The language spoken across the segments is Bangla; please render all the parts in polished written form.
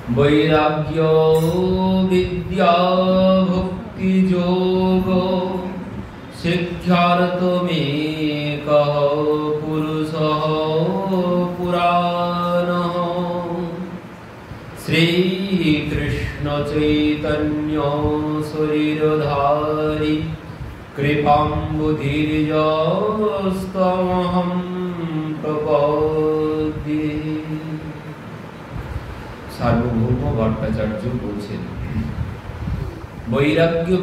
वैराग्यो विद्या भक्ति योग शिक्षार्थमेकः पुरुषः पुराणः श्रीकृष्ण चैतन्य शरीरधारी कृपाम्बुधिर्यस्तमहं प्रपद्ये। सार्वभौम भट्टाचार्य बोलছেন वैराग्य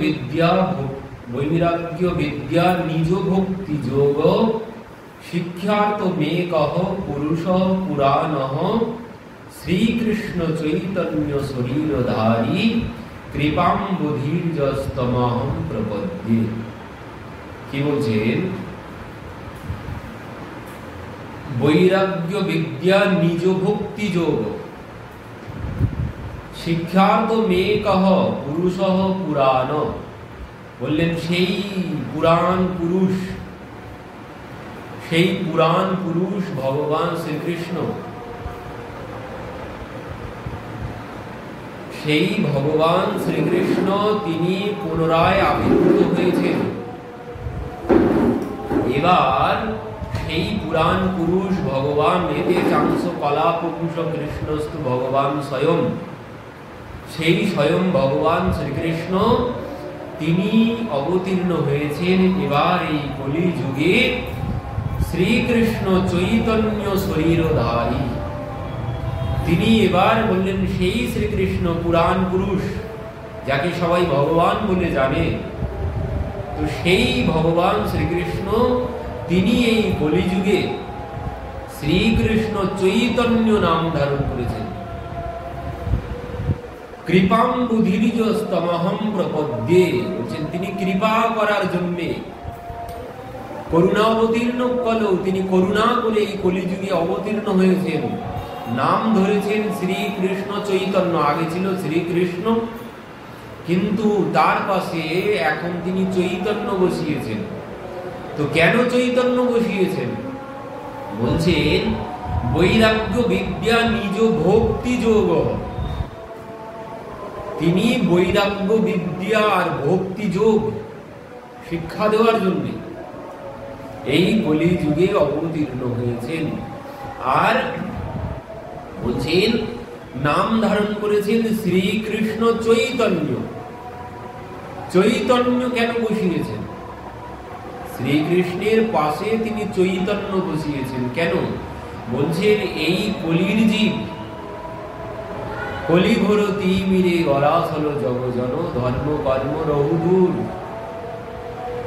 विद्या निज भक्ति योग शिक्षार्थमेकः पुरुषः पुराणः श्रीकृष्ण चैतन्य शरीरधारी कृपाम्बुधिर्यस्तमहं प्रपद्ये। কি বলছেন? বৈরাগ্য বিদ্যা নিজ ভক্তি যোগ শিক্ষার্থ মেকহ পুরুষঃ পুরাণ। বললেন সেই পুরাণ পুরুষ ভগবান শ্রীকৃষ্ণ, সেই ভগবান শ্রীকৃষ্ণ তিনি পুনরায় আবির্ভূত হয়েছেন। এবার সেই পুরাণ পুরুষ ভগবান এতে চাংস কলা পুংস কৃষ্ণস্তু ভগবান স্বয়ং, সেই স্বয়ং ভগবান শ্রীকৃষ্ণ তিনি অবতীর্ণ হয়েছেন এবার এই কলি যুগে শ্রীকৃষ্ণ চৈতন্য শরীরধারী। তিনি এবার বললেন সেই শ্রীকৃষ্ণ পুরাণ পুরুষ যাকে সবাই ভগবান বলে জানে, তো সেই ভগবান শ্রীকৃষ্ণ তিনি এই কলিযুগে শ্রীকৃষ্ণ চৈতন্য নাম ধারণ করেছেন। কৃপাম্বুধির্যস্তমহং প্রপদ্যে বলছেন তিনি কৃপা করার জন্য করুণা অবতীর্ণ কলেও তিনি করুণা করে এই কলিযুগে অবতীর্ণ হয়েছেন। নাম ধরেছেন শ্রীকৃষ্ণ চৈতন্য, আগে ছিল শ্রীকৃষ্ণ, কিন্তু তার পাশে এখন তিনি চৈতন্য বসিয়েছেন। তো কেন চৈতন্য বসিয়েছেন? বলছেন বৈরাগ্য বিদ্যা নিজ ভক্তি যোগ। তিনি বৈরাগ্য বিদ্যা আর ভক্তি যোগ শিক্ষা দেওয়ার জন্য এই কলি যুগে অবতীর্ণ হয়েছেন। আর বলছেন নাম ধারণ করেছেন শ্রীকৃষ্ণ চৈতন্য। চৈতন্য কেন বসিয়েছেন? শ্রীকৃষ্ণের পাশে তিনি চৈতন্য বসিয়েছেন কেন? বলছেন এই কলির জীব কলি ঘোর তিমিরে গলাস হলো জগজন ধর্ম কর্ম রহুদূর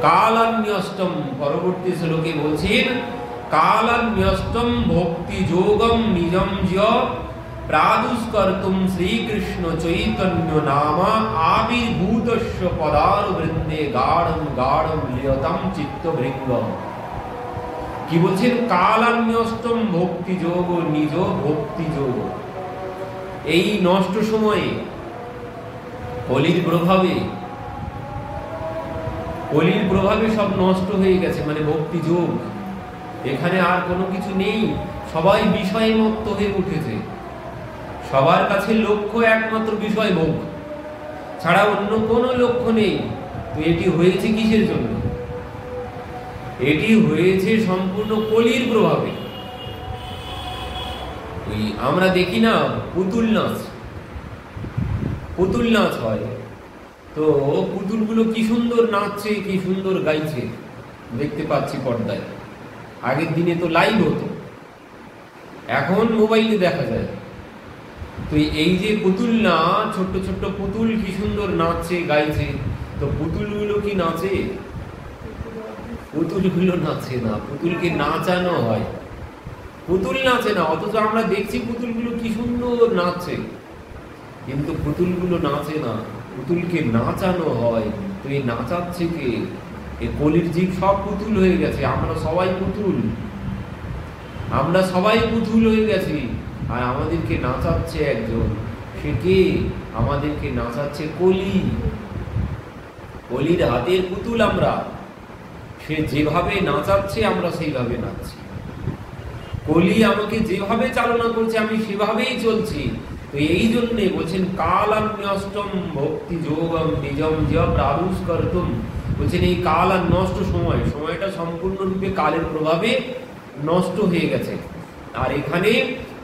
কালান্যষ্টম। পরবর্তী শ্লোকে বলছেন কালান্যষ্টম ভক্তি যোগম নিজম প্রাদুষ্কর্তুম শ্রীকৃষ্ণ চৈতন্য নামা আবির্ভূতস্য পদার বৃন্দে গাঢ়ম গাঢ়ম লিয়তাম চিত্তভৃঙ্গম। কি বলছেন? কালান্যষ্টম ভক্তি যোগ নিজ ভক্তি যোগ। এই নষ্ট সময়ে কলির প্রভাবে সব নষ্ট হয়ে গেছে, মানে ভক্তি যোগ এখানে আর কোনো কিছু নেই। সবাই বিষয়ে মত্ত হয়ে উঠেছে, সবার কাছে লক্ষ্য একমাত্র বিষয় ভোগ ছাড়া অন্য কোনো লক্ষ্য নেই। তো এটি হয়েছে কিসের জন্য? এটি হয়েছে সম্পূর্ণ কলির প্রভাবে। আমরা দেখি না পুতুল নাচ হয়, তো পুতুলগুলো কি সুন্দর নাচছে, কি সুন্দর গাইছে দেখতে পাচ্ছি পর্দায়। আগের দিনে তো লাইভ হতো, এখন মোবাইলে দেখা যায়। তো এই যে পুতুল না, ছোট্ট ছোট্ট পুতুল কি সুন্দর নাচছে গাইছে, তো পুতুলগুলো কি নাচে? পুতুলগুলো নাচে না, পুতুলকে নাচানো হয়। পুতুল নাচে না, অথচ আমরা দেখছি পুতুলগুলো কি সুন্দর নাচছে, কিন্তু পুতুলগুলো নাচে না, পুতুলকে নাচানো হয়। তো এই নাচাচ্ছে কে? এই কলির জীব সব পুতুল হয়ে গেছে। আমরা সবাই পুতুল হয়ে গেছি, আর আমাদেরকে নাচাচ্ছে একজন। সে কে? আমাদেরকে নাচাচ্ছে কলি। কলির হাতের পুতুল আমরা। সে যেভাবে নাচাচ্ছে আমরা সেইভাবে নাচছি। কলি আমাকে যেভাবে চালনা করছে আমি সেভাবেই চলছি। তো এই জন্য বলছেন কালান্যষ্টম ভক্তি যোগম নিজম য প্রাদুষ করতুম, বলছেন এই কাল আর নষ্ট সময়টা সম্পূর্ণরূপে কালের প্রভাবে নষ্ট হয়ে গেছে। আর এখানে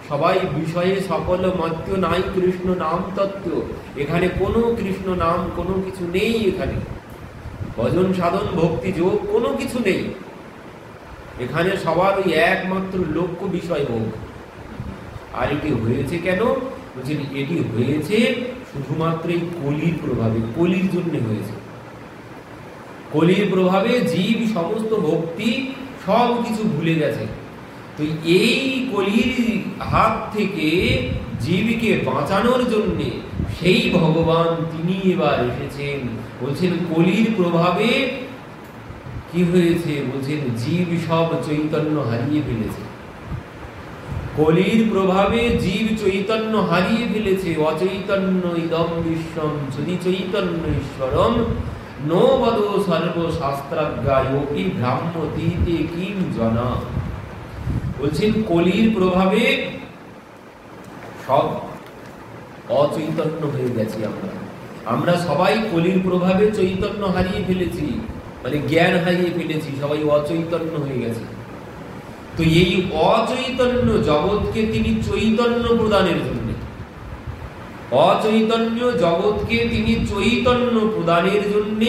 সবাই বিষয়ে সকল মত্য নাই কৃষ্ণ নাম তত্ত্ব, এখানে কোনো কৃষ্ণ নাম কোনো কিছু নেই, এখানে ভজন সাধন ভক্তি যোগ কোনো কিছু নেই, এখানে সবার ওই একমাত্র লক্ষ্য বিষয় ভোগ। আর এটি হয়েছে কেন? বলছেন এটি হয়েছে শুধুমাত্র এই কলির প্রভাবে, কলির জন্য হয়েছে। কলির প্রভাবে জীব সমস্ত ভক্তি সব কিছু ভুলে গেছে। তো এই কলির হাত থেকে জীবকে বাঁচানোর জন্য সেই ভগবান তিনি এবার এসেছেন। বলছেন কলির প্রভাবে কি হয়েছে? বলছেন জীব সব চৈতন্য হারিয়ে ফেলেছে। কলির প্রভাবে জীব চৈতন্য হারিয়ে ফেলেছে। অচৈতন্য ইদম বিশ্বম যদি চৈতন্য ঈশ্বরম নো বদ সর্বশাস্ত্রাজ্ঞায়োপি ব্রাহ্মতীতে কিম জনা। বলছেন কলির প্রভাবে সব অচৈতন্য হয়ে গেছি আমরা সবাই কলির প্রভাবে চৈতন্য হারিয়ে ফেলেছি, মানে জ্ঞান হারিয়ে ফেলেছি, সবাই অচৈতন্য হয়ে গেছে। তো এই অচৈতন্য জগৎকে তিনি চৈতন্য প্রদানের জন্য, অচৈতন্য জগৎকে তিনি চৈতন্য প্রদানের জন্য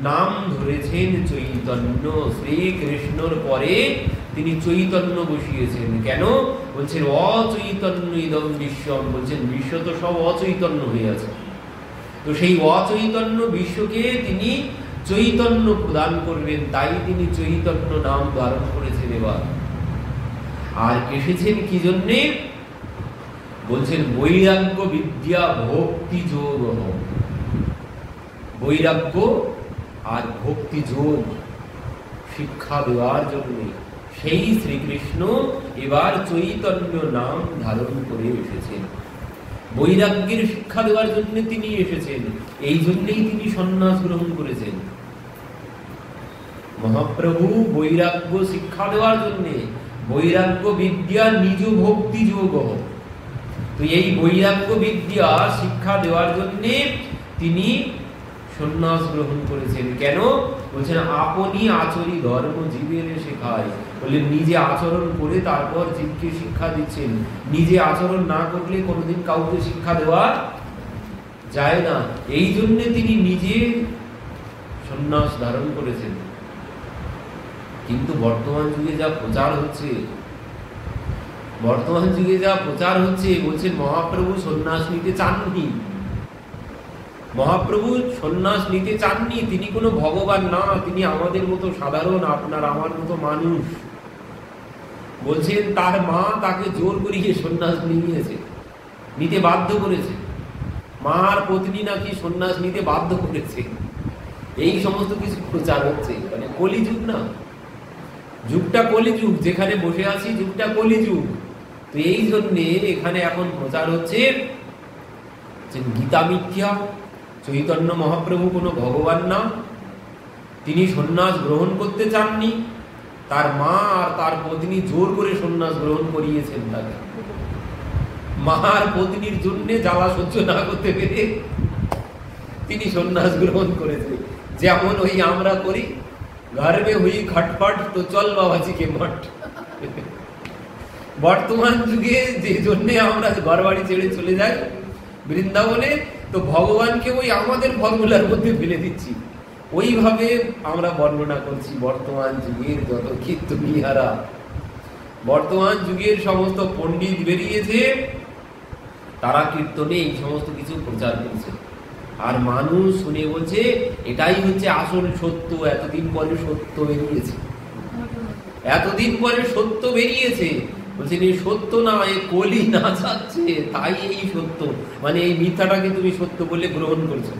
নাম ধরেছেন চৈতন্য। শ্রীকৃষ্ণর পরে তিনি চৈতন্য বসিয়েছেন। কেন? বলছেন অচৈতন্য ইদম বিশ্বম, বলছেন বিশ্ব তো সব অচৈতন্য হয়ে আছে, তো সেই অচৈতন্য বিশ্বকে তিনি চৈতন্য প্রদান করবেন, তাই তিনি চৈতন্য নাম ধারণ করেছেন এবার। আর এসেছেন কি জন্যে? বলছেন বৈরাগ্য বিদ্যা ভক্তি যোগ, বৈরাগ্য আর ভক্তি যোগ শিক্ষা দেওয়ার জন্য সেই শ্রীকৃষ্ণ এবার চৈতন্য নাম ধারণ করে এসেছেন। বৈরাগ্যের শিক্ষা দেওয়ার জন্য তিনি এসেছেন, এই জন্যই তিনি সন্ন্যাস গ্রহণ করেছেন। মহাপ্রভু বৈরাগ্য শিক্ষা দেওয়ার জন্য, বৈরাগ্য বিদ্যা নিজ ভক্তি যোগ, তো এই বৈরাগ্য বিদ্যা শিক্ষা দেওয়ার জন্য তিনি সন্ন্যাস গ্রহণ করেছেন। কেন? বলছেন আপনি আচরি ধর্ম জীবের শেখায়, বললেন নিজে আচরণ করে তারপর জীবকে শিক্ষা দিচ্ছেন। নিজে আচরণ না করলে কোনোদিন কাউকে শিক্ষা দেওয়া যায় না, এই জন্য তিনি নিজে সন্ন্যাস ধারণ করেছেন। কিন্তু বর্তমান যুগে যা প্রচার হচ্ছে, বলছেন মহাপ্রভু সন্ন্যাস নিতে চাননি, মহাপ্রভু সন্ন্যাস নিতে চাননি। তিনি কোনো ভগবান না, তিনি আমাদের মতো সাধারণ, আপনার আমার মতো মানুষ। বলছেন তার মা তাকে জোর করিয়ে সন্ন্যাস নিয়েছে, নিতে বাধ্য করেছে। মার পত্নী নাকি সন্ন্যাস নিতে বাধ্য করেছে। এই সমস্ত কিছু প্রচার হচ্ছে, মানে কলিযুগ না, যুগটা কলিযুগ, যেখানে বসে আছি যুগটা কলিযুগ। তো এই জন্যে এখানে এখন প্রচার হচ্ছে যে গীতা মিথ্যা, চৈতন্য মহাপ্রভু কোনো ভগবান না, তিনি সন্ন্যাস গ্রহণ করতে চাননি, তার মা আর তার পত্নী জোর করে সন্ন্যাস গ্রহণ করিয়েছেন তাকে। মা আর পত্নীর জন্য জ্বালা সহ্য না করতে পেরে তিনি সন্ন্যাস গ্রহণ করেছেন। যেমন ওই আমরা করি, ঘর মে হুই খটপট তো চল বাবাজি কে মঠ। বর্তমান যুগে যে জন্য আমরা ঘর বাড়ি ছেড়ে চলে যাই বৃন্দাবনে, তো ভগবানকে ওই আমাদের ফর্মুলার মধ্যে ফেলে দিচ্ছি, ওইভাবে আমরা বর্ণনা করছি বর্তমান যুগের যত কীর্তনীয়ারা। বর্তমান যুগের সমস্ত পণ্ডিত বেরিয়েছে, তারা কীর্তনে এই সমস্ত কিছু প্রচার করছে, আর মানুষ শুনে বলছে এটাই হচ্ছে আসল সত্য। এতদিন পরে সত্য বেরিয়েছে, এতদিন পরে সত্য বেরিয়েছে। বলছেন এই সত্য না, এই কলি না চাচ্ছে, তাই এই সত্য, মানে এই মিথ্যাটাকে তুমি সত্য বলে গ্রহণ করছো।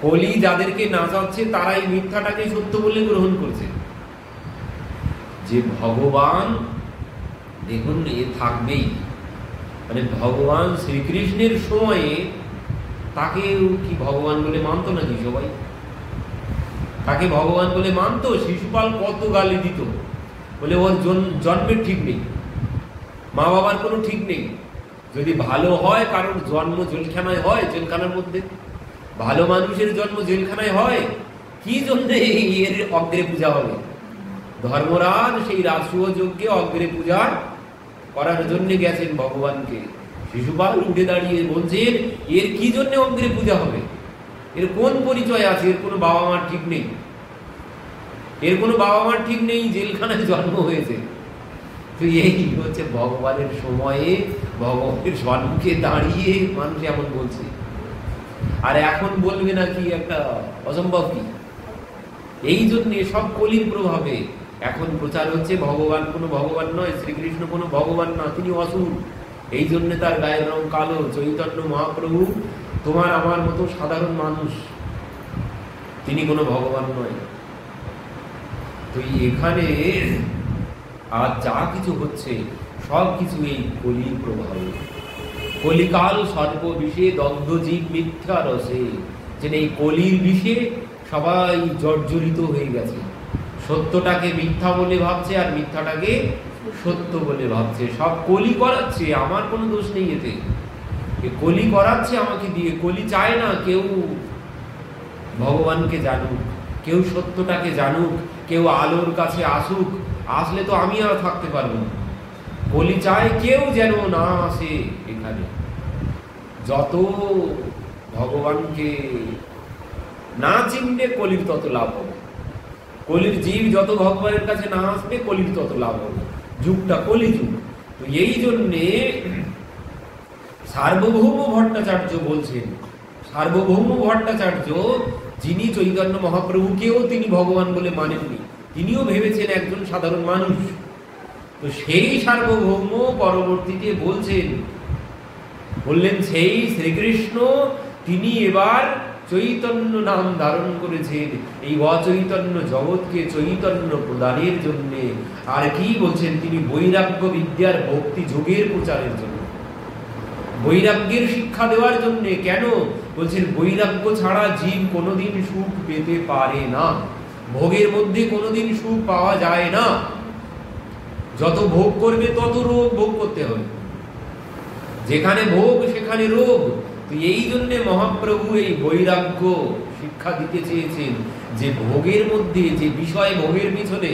কলি যাদেরকে না চাচ্ছে তারা এই মিথ্যাটাকে সত্য বলে গ্রহণ করছে। যে ভগবান দেখুন এ থাকবেই, মানে ভগবান শ্রীকৃষ্ণের সময়ে তাকে কি ভগবান বলে মানত নাকি সবাই? তাকে ভগবান বলে মানত? শিশুপাল কত গালি দিত, বলে ওর জন্মের ঠিক নেই, মা বাবার কোনো ঠিক নেই, যদি ভালো হয়, কারণ জন্ম জেলখানায় হয়, জেলখানার মধ্যে ভালো মানুষের জন্ম জেলখানায় হয়, কি জন্য এর অগ্রে পূজা হবে? ধর্মরাজ সেই রাজসূয় যজ্ঞে অগ্রে পূজা করার জন্য গেছেন ভগবানকে। শিশুপাল উঠে দাঁড়িয়ে বলছেন, এর কি জন্য অগ্রে পূজা হবে? এর কোন পরিচয় আছে? এর কোনো বাবা মার ঠিক নেই, এর কোনো বাবা মার ঠিক নেই, জেলখানায় জন্ম হয়েছে। তো এই হচ্ছে ভগবানের সময়ে ভগবানের সম্মুখে দাঁড়িয়ে মানুষ এমন বলছে। আর এখন বলবে না কি একটা অসম্ভব কি? এই জন্য সব কলির প্রভাবে এখন প্রচার হচ্ছে ভগবান কোনো ভগবান নয়, শ্রীকৃষ্ণ কোনো ভগবান না, তিনি অসুর। এই জন্য তার গায়ের রং কালো। চৈতন্য মহাপ্রভু তোমার আমার মতো সাধারণ মানুষ, তিনি কোনো ভগবান নয়। তো এখানে আর যা কিছু হচ্ছে সব কিছু এই কলির প্রভাবে। কলিকাল সর্ব বিষে দগ্ধ জীব মিথ্যা রসে, যে এই কলির বিষে সবাই জর্জরিত হয়ে গেছে। সত্যটাকে মিথ্যা বলে ভাবছে আর মিথ্যাটাকে সত্য বলে ভাবছে। সব কলি করাচ্ছে, আমার কোনো দোষ নেই এতে। কলি করাচ্ছে আমাকে দিয়ে। কলি চায় না কেউ ভগবানকে জানুক, কেউ সত্যটাকে জানুক, কেউ আলোর কাছে আসুক। আসলে তো আমি আর থাকতে পারবো না। কলি চায় কেউ যেন না আসে এখানে। যত ভগবানকে না চিনবে কলির তত লাভ হবে। কলির জীব যত ভগবানের কাছে না আসবে কলির তত লাভ হবে। যুগটা কলি যুগ। তো এই জন্যে সার্বভৌম ভট্টাচার্য বলছেন, সার্বভৌম ভট্টাচার্য যিনি চৈতন্য মহাপ্রভুকেও তিনি ভগবান বলে মানেননি, তিনিও ভেবেছেন একজন সাধারণ মানুষ। তো সেই সার্বভৌম পরবর্তীতে বললেন সেই শ্রীকৃষ্ণ তিনি এবার চৈতন্য নাম ধারণ করেছেন এই অচৈতন্য জগৎকে চৈতন্য প্রদানের জন্য। আর কি বলছেন? তিনি বৈরাগ্য বিদ্যার ভক্তি যোগের প্রচারের জন্য, বৈরাগ্যের শিক্ষা দেওয়ার জন্য। কেন বলছেন? বৈরাগ্য ছাড়া জীব কোনোদিন সুখ পেতে পারে না। ভোগের মধ্যে কোনোদিন সুখ পাওয়া যায় না। যত ভোগ করবে তত রোগ ভোগ করতে হবে। যেখানে ভোগ সেখানে রোগ। তো এই জন্য মহাপ্রভু এই বৈরাগ্য শিক্ষা দিতে চেয়েছেন, যে ভোগের মধ্যে, যে বিষয় ভোগের পিছনে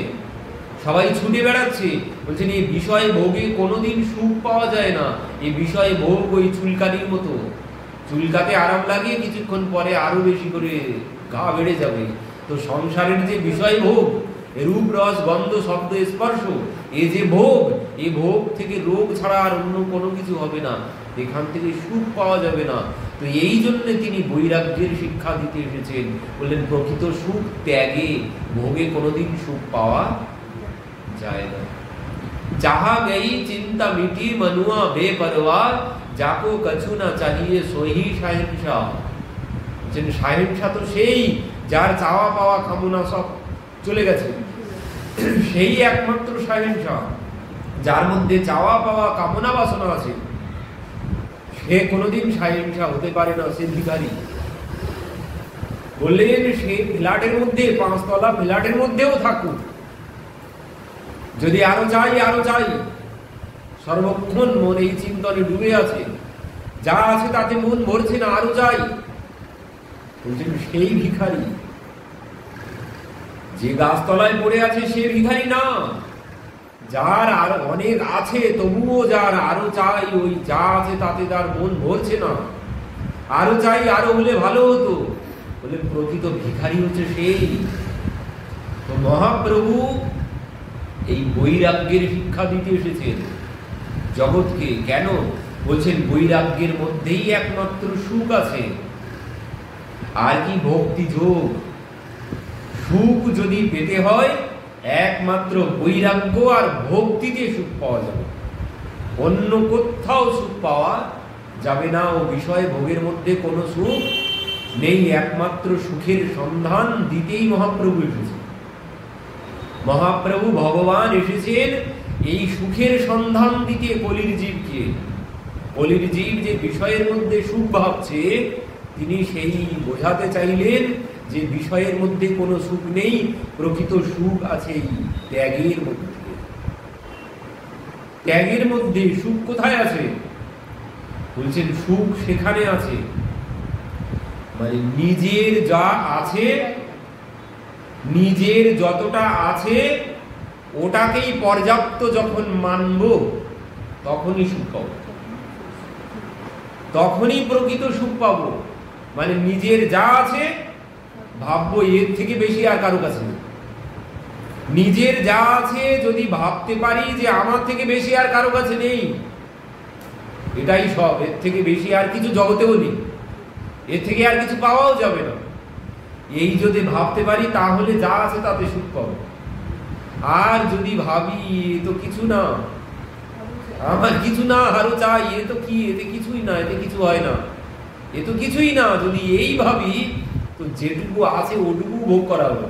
সবাই ছুটে বেড়াচ্ছে, বলছেন এই বিষয় ভোগে কোনোদিন সুখ পাওয়া যায় না। এই বিষয় ভোগ ওই চুলকানির মতো, চুলকাতে আরাম লাগে, কিছুক্ষণ পরে আরো বেশি করে ঘা বেড়ে যাবে। তো সংসারের যে বিষয় ভোগ, রূপ রস গন্ধ শব্দ স্পর্শ, এই যে ভোগ, এই ভোগ থেকে রোগ ছাড়া আর অন্য কোনো কিছু হবে না, এখান থেকে সুখ পাওয়া যাবে না। তো এই জন্য তিনি বৈরাগ্যের শিক্ষা দিতে এসেছেন। বললেন প্রকৃত সুখ ত্যাগে, ভোগে কোনোদিন সুখ পাওয়া যায় না। যাহা গই চিন্তা মিটি মনুয়া বেপরোয়া, যাকো কছু না চাহিয়ে সহি সাহিংসা। সাহিংসা তো সেই যার চাওয়া পাওয়া কামনা সব চলে গেছে, সেই একমাত্র সাহিংসা। যার মধ্যে চাওয়া পাওয়া কামনা বাসনা আছে, সে কোনোদিন সাহিংসা হতে পারে না, সে ভিখারি। বললেন সে ফ্ল্যাটের মধ্যে, 5 তলা ফ্ল্যাটের মধ্যেও থাকুক, যদি আরো চাই আরো চাই, সর্বক্ষণ মন এই চিন্তনে ডুবে আছে, যা আছে তাতে মন ভরছে না, আরো চাই। বলছেন সেই ভিখারি। যে গাছতলায় পড়ে আছে সে ভিখারি না, যার আর অনেক আছে তবুও যার আরো চাই, ওই যা আছে তাতে তার মন ভরছে না, আরো চাই, আরো হলে ভালো হতো। বলে প্রকৃত ভিখারি হচ্ছে সেই। তো মহাপ্রভু এই বৈরাগ্যের শিক্ষা দিতে এসেছেন জগৎকে। কেন বলছেন? বৈরাগ্যের মধ্যেই একমাত্র সুখ আছে। আর কি? ভক্তি যোগ। সুখ যদি পেতে হয় একমাত্র বৈরাগ্য আর ভক্তি দিয়ে সুখ পাওয়া যাবে, অন্য কোথাও সুখ পাওয়া যাবে না। ও বিষয় ভোগের মধ্যে কোনো সুখ নেই। একমাত্র সুখের সন্ধান দিতেই মহাপ্রভু এসেছেন। মহাপ্রভু ভগবান এসেছেন এই সুখের সন্ধান দিতে কলির জীবকে। কলির জীব যে বিষয়ের মধ্যে সুখ ভাবছে, তিনি সেই বোঝাতে চাইলেন যে বিষয়ের মধ্যে কোনো সুখ নেই, প্রকৃত সুখ আছে ত্যাগের মধ্যে। ত্যাগের মধ্যে সুখ কোথায় আছে? বলছেন সুখ সেখানে আছে, মানে নিজের যা আছে, নিজের যতটা আছে ওটাকেই পর্যাপ্ত যখন মানব তখনই সুখ পাবো, তখনই প্রকৃত সুখ পাবো। মানে নিজের যা আছে ভাববো এর থেকে বেশি আর কারো কাছে নেই। নিজের যা আছে যদি ভাবতে পারি যে আমার থেকে বেশি আর কারো কাছে নেই, এটাই সব, এর থেকে বেশি আর কিছু জগতেও নেই, এর থেকে আর কিছু পাওয়াও যাবে না, এই যদি ভাবতে পারি তাহলে যা আছে তাতে সুখ পাবো। আর যদি ভাবি এ তো কিছু না, আমার কিছু না আরো চাই, এ তো কি, এতে কিছুই না, এতে কিছু হয় না, এ তো কিছুই না, যদি এই ভাবি তো যেটুকু আছে ওটুকু ভোগ করা হবে,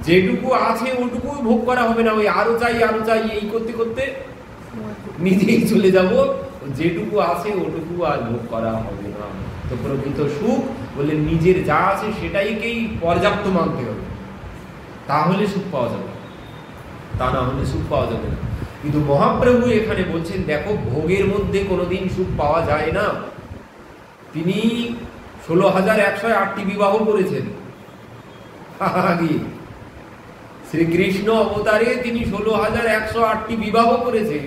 যেটুকু আছে ওটুকু ভোগ করা হবে না, ওই আরো চাই আরো চাই এই করতে করতে নিজেই চলে যাব, যেটুকু আছে ওটুকু আর ভোগ করা হবে না। তো প্রকৃত সুখ বলে নিজের যা আছে সেটাইকেই পর্যাপ্ত মানতে হবে, তাহলে সুখ পাওয়া যাবে, তা না হলে সুখ পাওয়া যাবে না। কিন্তু মহাপ্রভু এখানে বলছেন দেখো ভোগের মধ্যে কোনোদিন সুখ পাওয়া যায় না। তিনি 16,108টি বিবাহ করেছেন আগে, শ্রীকৃষ্ণ অবতারে তিনি 16,108টি বিবাহ করেছে,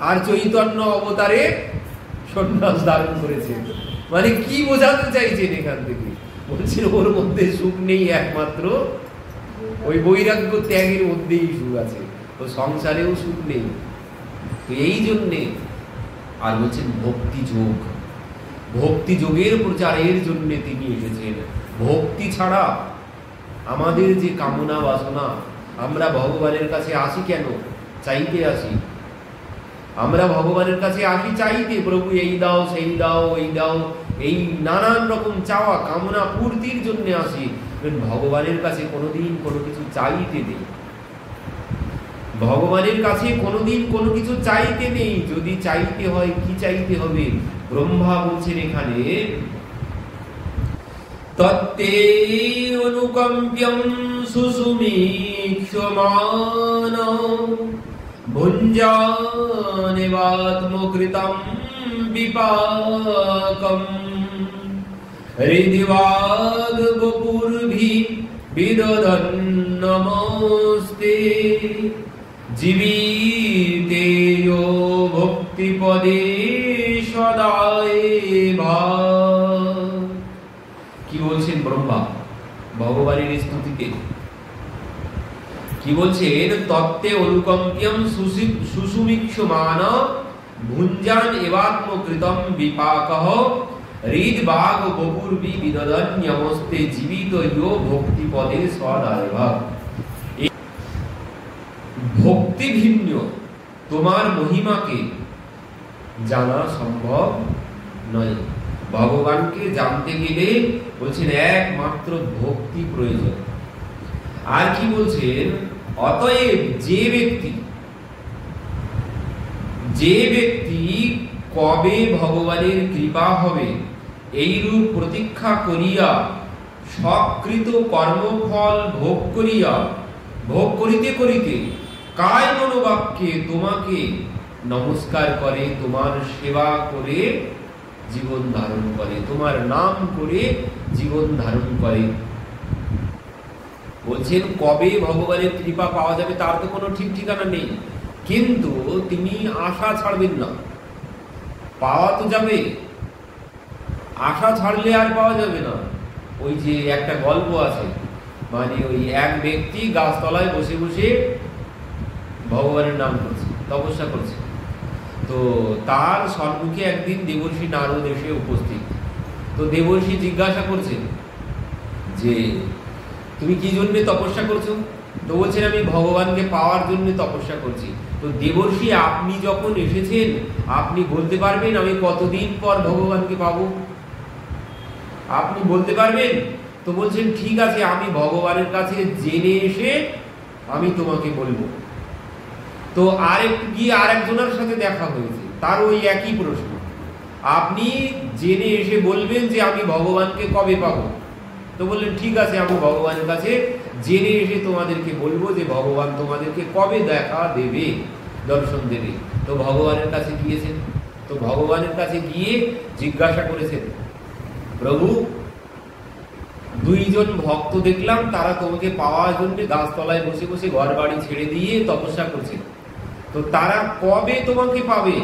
আর চৈতন্য অবতারে সন্ন্যাস ধারণ করেছে। মানে কি বোঝাতে চাইছেন এখান থেকে? বলছেন ওর মধ্যে সুখ নেই, একমাত্র ওই বৈরাগ্য ত্যাগের মধ্যেই সুখ আছে, ও সংসারেও সুখ নেই। তো এই জন্যে আর বলছেন ভক্তি যোগ, ভক্তি যোগের প্রচারের জন্য তিনি এসেছেন। ভক্তি ছাড়া আমাদের যে কামনা বাসনা, আমরা ভগবানের কাছে আসি কেন? চাইতে আসি। আমরা ভগবানের কাছে আসি চাইতে, প্রভু এই দাও সেই দাও ওই দাও, এই নানান রকম চাওয়া কামনা পূর্তির জন্য আসি। ভগবানের কাছে কোনোদিন কোনো কিছু চাইতে নেই, ভগবানের কাছে কোনোদিন কোনো কিছু চাইতে নেই। যদি চাইতে হয় কি চাইতে হবে? ব্রহ্মা বলছেন এখানে তত্তে অনুকম্প্যং সুসুমীক্ষ্যমান ভুঞ্জানেবাত্মকৃতম বিপাকম হৃদিবাগ বপুর্ভি বিদধন নমস্তে জীবিতেয়ো ভক্তিপদে সদায় ভাব। কি বলছেন ব্রহ্মা ভগবানের স্তুতিতে? কি বলছেন? তত্ত্বে অনুকম্প্যম সুসুমীক্ষ্যমান ভুঞ্জান এবাত্মকৃতম বিপাকঃ হৃদবাগ বপুর্ভি বিদধন নমস্তে জীবিতয়ো ভক্তিপদে সদায় ভাব। ভক্তি ভিন্ন তোমার মহিমাকে জানা সম্ভব নয়। ভগবানকে জানতে গেলে বলছেন একমাত্র ভক্তি প্রয়োজন। আর কি বলছেন? অতএব যে ব্যক্তি কবে ভগবানের কৃপা হবে এইরূপ প্রতীক্ষা করিয়া সকৃত কর্মফল ভোগ করিতে করিতে কায় মনোবাক্যে তোমাকে নমস্কার করে, তোমার সেবা করে জীবন ধারণ করে, তোমার নাম করে জীবন ধারণ করে। বলছেন কবে ভগবানের কৃপা পাওয়া যাবে তার তো কোনো ঠিক ঠিকানা নেই, কিন্তু তিনি আশা ছাড়বেন না। পাওয়া তো যাবে, আশা ছাড়লে আর পাওয়া যাবে না। ওই যে একটা গল্প আছে, মানে ওই এক ব্যক্তি গাছতলায় বসে বসে ভগবানের নাম করছে, তপস্যা করছে। তো তার সম্মুখে একদিন দেবর্ষি নারদ এসে উপস্থিত। তো দেবর্ষি জিজ্ঞাসা করছেন যে তুমি কি জন্য তপস্যা করছো? তো বলছেন আমি ভগবানকে পাওয়ার জন্য তপস্যা করছি। তো দেবর্ষি আপনি যখন এসেছেন আপনি বলতে পারবেন আমি কতদিন পর ভগবানকে পাবো? আপনি বলতে পারবেন? তো বলছেন ঠিক আছে, আমি ভগবানের কাছে জেনে এসে আমি তোমাকে বলবো। তো আরেকজনের সাথে দেখা হয়েছে, তার ওই একই প্রশ্ন। আপনি জেনে এসে বলবেন যে আমি ভগবানকে কবে পাবো? তো বললেন ঠিক আছে, আমি ভগবানের কাছে জেনে এসে তোমাদেরকে বলবো যে ভগবান তোমাদেরকে কবে দেখা দেবে, দর্শন দেবে। তো ভগবানের কাছে গিয়েছেন, তো ভগবানের কাছে গিয়ে জিজ্ঞাসা করেছেন, প্রভু, দুইজন ভক্ত দেখলাম, তারা তোমাকে পাওয়ার জন্য গাছতলায় বসে বসে ঘর বাড়ি ছেড়ে দিয়ে তপস্যা করছে, তো তারা কবে তোমাকে পাবে?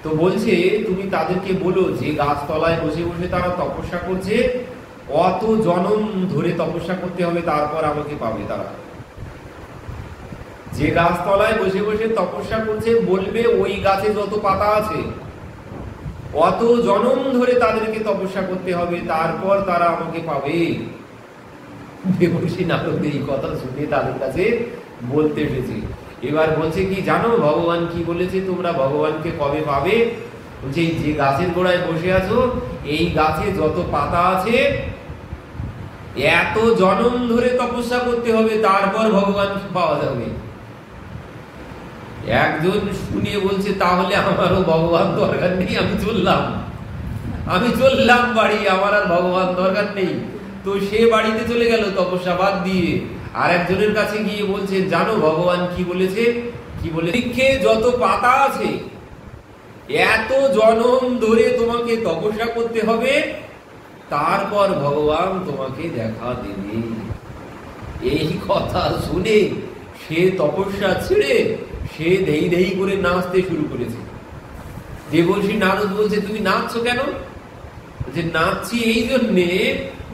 তো বলছে, তুমি তাদেরকে বলো যে গাছতলায় বসে বসে তারা তপস্যা করছে, অত জনম ধরে তপস্যা করতে হবে, তারপর আমাকে পাবে। তারা যে গাছতলায় বসে বসে তপস্যা করছে, বলবে ওই গাছে যত পাতা আছে অত জনম ধরে তাদেরকে তপস্যা করতে হবে, তারপর তারা আমাকে পাবে। দেবর্ষি নারদ এই কথা শুনে তাদের কাছে বলতে এসেছে। এবার বলছে কি জানো ভগবান কি বলেছে, তোমরা ভগবানকে কবে পাবে? বলছে যে গাছের গোড়ায় বসে আছো, এই গাছে যত পাতা আছে এত জনম ধরে তপস্যা করতে হবে, তারপর ভগবান পাওয়া যাবে। একজন শুনে বলছে, তাহলে আমারও ভগবান দরকার নেই, আমি চললাম বাড়ি, আমার আর ভগবান দরকার নেই। তো সে বাড়িতে চলে গেল তপস্যা বাদ দিয়ে। আর একজনের কাছে গিয়ে বলছে, জানো ভগবান কি বলেছে? কি বলে, বৃক্ষে যত পাতা আছে এত জনম ধরে তোমাকে তপস্যা করতে হবে, তারপর ভগবান তোমাকে দেখা দেবে। এই কথা শুনে সে তপস্যা ছেড়ে সে ধেই ধেই করে নাচতে শুরু করেছে। দেবর্ষি নারদ বলছে, তুমি নাচছো কেন? যে নাচছি এই জন্যে,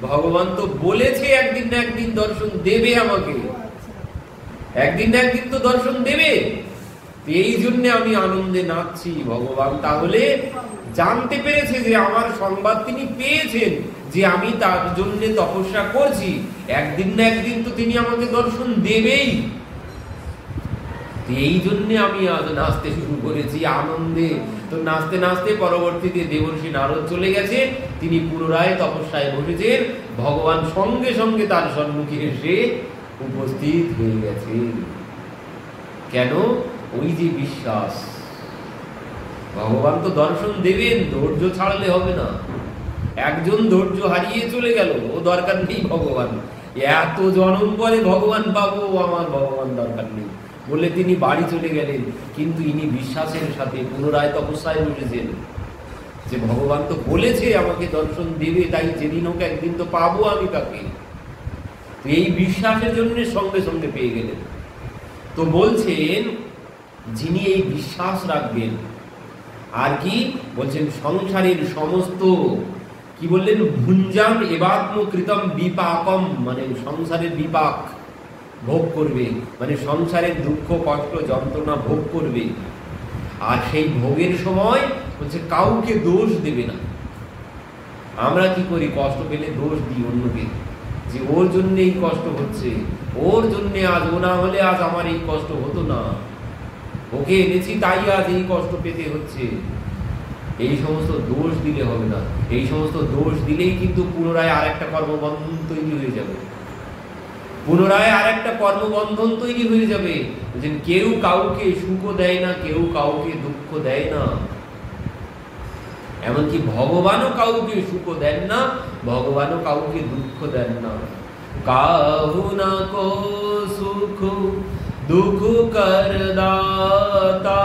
ভগবান তো বলেছে একদিন না একদিন দর্শন দেবে আমাকে, একদিন না একদিন তো দর্শন দেবে, এই জন্য আমি আনন্দে নাচছি। ভগবান তাহলে জানতে পেরেছে যে আমার সংবাদ তিনি পেয়েছেন যে আমি তার জন্য তপস্যা করছি, একদিন না একদিন তো তিনি আমাকে দর্শন দেবেই। এই জন্য আমি আজ নাচতে শুরু করেছি আনন্দে। তো নাচতে নাচতে পরবর্তীতে দেবর্ষি নারদ চলে গেছে, তিনি পুনরায় তপস্যায় বসেছেন, ভগবান সঙ্গে সঙ্গে তার সম্মুখে এসে উপস্থিত হয়ে গেছে। কেন? ওই যে বিশ্বাস, ভগবান তো দর্শন দেবেন, ধৈর্য ছাড়লে হবে না। একজন ধৈর্য হারিয়ে চলে গেল, ও দরকার নেই ভগবান, এত জন্ম পরে ভগবান পাবো, আমার ভগবান দরকার নেই বলে তিনি বাড়ি চলে গেলেন। কিন্তু ইনি বিশ্বাসের সাথে পুনরায় তপস্যায় বসেছেন যে ভগবান তো বলেছে আমাকে দর্শন দেবে, তাই যেদিন হোক একদিন তো পাবো আমি তাকে। তো এই বিশ্বাসের জন্য সঙ্গে সঙ্গে পেয়ে গেলেন। তো বলছেন, যিনি এই বিশ্বাস রাখবেন, আর কি বলছেন, সংসারের সমস্ত কি বললেন, ভুঞ্জাম এবাত্ম কৃতম বিপাকম, মানে সংসারের বিপাক ভোগ করবে, মানে সংসারের দুঃখ কষ্ট যন্ত্রণা ভোগ করবে। আর সেই ভোগের সময় বলছে কাউকে দোষ দেবে না। আমরা কি করি, কষ্ট পেলে দোষ দিই অন্যকে, যে ওর জন্য এই কষ্ট হচ্ছে, ওর জন্য আজ, ও না হলে আজ আমার এই কষ্ট হতো না, ওকে এনেছি তাই আজ এই কষ্ট পেতে হচ্ছে। এই সমস্ত দোষ দিলে হবে না। এই সমস্ত দোষ দিলেই কিন্তু পুনরায় আর একটা কর্মবন্ধন তৈরি হয়ে যাবে, পুনরায় আর একটা কর্মবন্ধন তৈরি হয়ে যাবে। যে কেউ কাউকে সুখ দেয় না, কেউ কাউকে দুঃখ দেয় না, এমনকি ভগবানও কাউকে সুখ দেন না, ভগবানও কাউকে দুঃখ দেন না। কাহু না কো সুখ দুঃখ কর দাতা,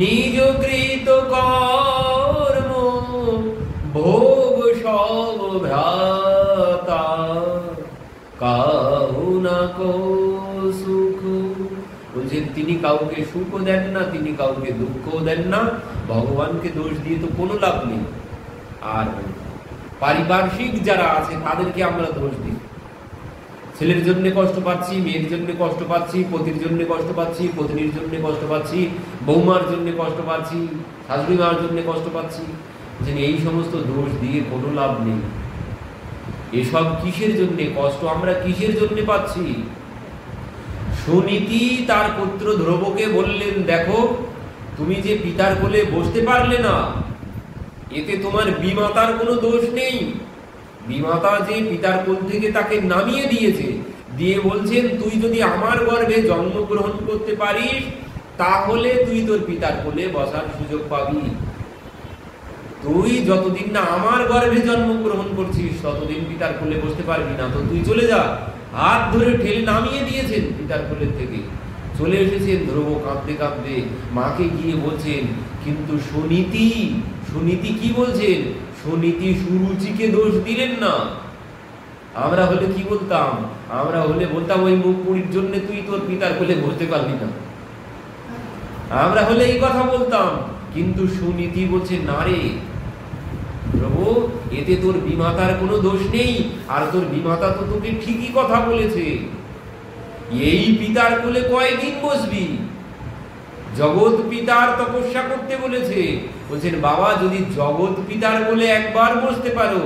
নিজ কৃত কর্ম ভোগ সব ভ্রাতা। কাহু না কো সুখ, বলছেন তিনি কাউকে সুখও দেন না, তিনি কাউকে দুঃখও দেন না। ভগবানকে দোষ দিয়ে তো কোনো লাভ নেই। আর পারিপার্শ্বিক যারা আছে তাদেরকে আমরা দোষ দিই, ছেলের জন্য কষ্ট পাচ্ছি, মেয়ের জন্য কষ্ট পাচ্ছি, পতির জন্য কষ্ট পাচ্ছি, পত্নীর জন্য কষ্ট পাচ্ছি, বৌমার জন্য কষ্ট পাচ্ছি, শাশুড়ি মার জন্য কষ্ট পাচ্ছি। এই সমস্ত দোষ দিয়ে কোনো লাভ নেই। এসব কিসের জন্য কষ্ট আমরা কিসের জন্য পাচ্ছি? সুনীতি তার পুত্র ধ্রুবকে বললেন, দেখো তুমি যে পিতার কোলে বসতে পারলে না, এতে তোমার বিমাতার কোনো দোষ নেই। বিমাতা যে পিতার কোল থেকে তাকে নামিয়ে দিয়েছে, দিয়ে বলছেন তুই যদি আমার গর্ভে জন্মগ্রহণ করতে পারিস তাহলে তুই তোর পিতার কোলে বসার সুযোগ পাবি। তুই যতদিন না আমার গর্ভে জন্মগ্রহণ করছিস ততদিন পিতার কোলে বসতে পারবি না, তো তুই চলে যা। হাত ধরে ঠেলে নামিয়ে দিয়েছেন পিতার কোলের থেকে। চলে এসেছেন ধ্রুব কাঁদতে কাঁদতে, মাকে গিয়ে বলছেন, কিন্তু সুনীতি, সুনীতি কি বলছেন? সুনীতি সুরুচিকে দোষ দিলেন না। আমরা হলে কি বলতাম? আমরা হলে বলতাম, ওই মুখ পুরীর জন্য তুই তোর পিতার কোলে বসতে পারলি না। আমরা হলে এই কথা বলতাম। কিন্তু সুনীতি বলছে, না রে প্রভু, এতে তোর বিমাতার কোনো দোষ নেই, আর তোর বিমাতা তো তোকে ঠিকই কথা বলেছে। এই পিতার কোলে কয়দিন বসবি? জগৎ পিতার তপস্যা করতে বলেছে। বলছেন, বাবা যদি জগৎ পিতার কোলে একবার বসতে পারো,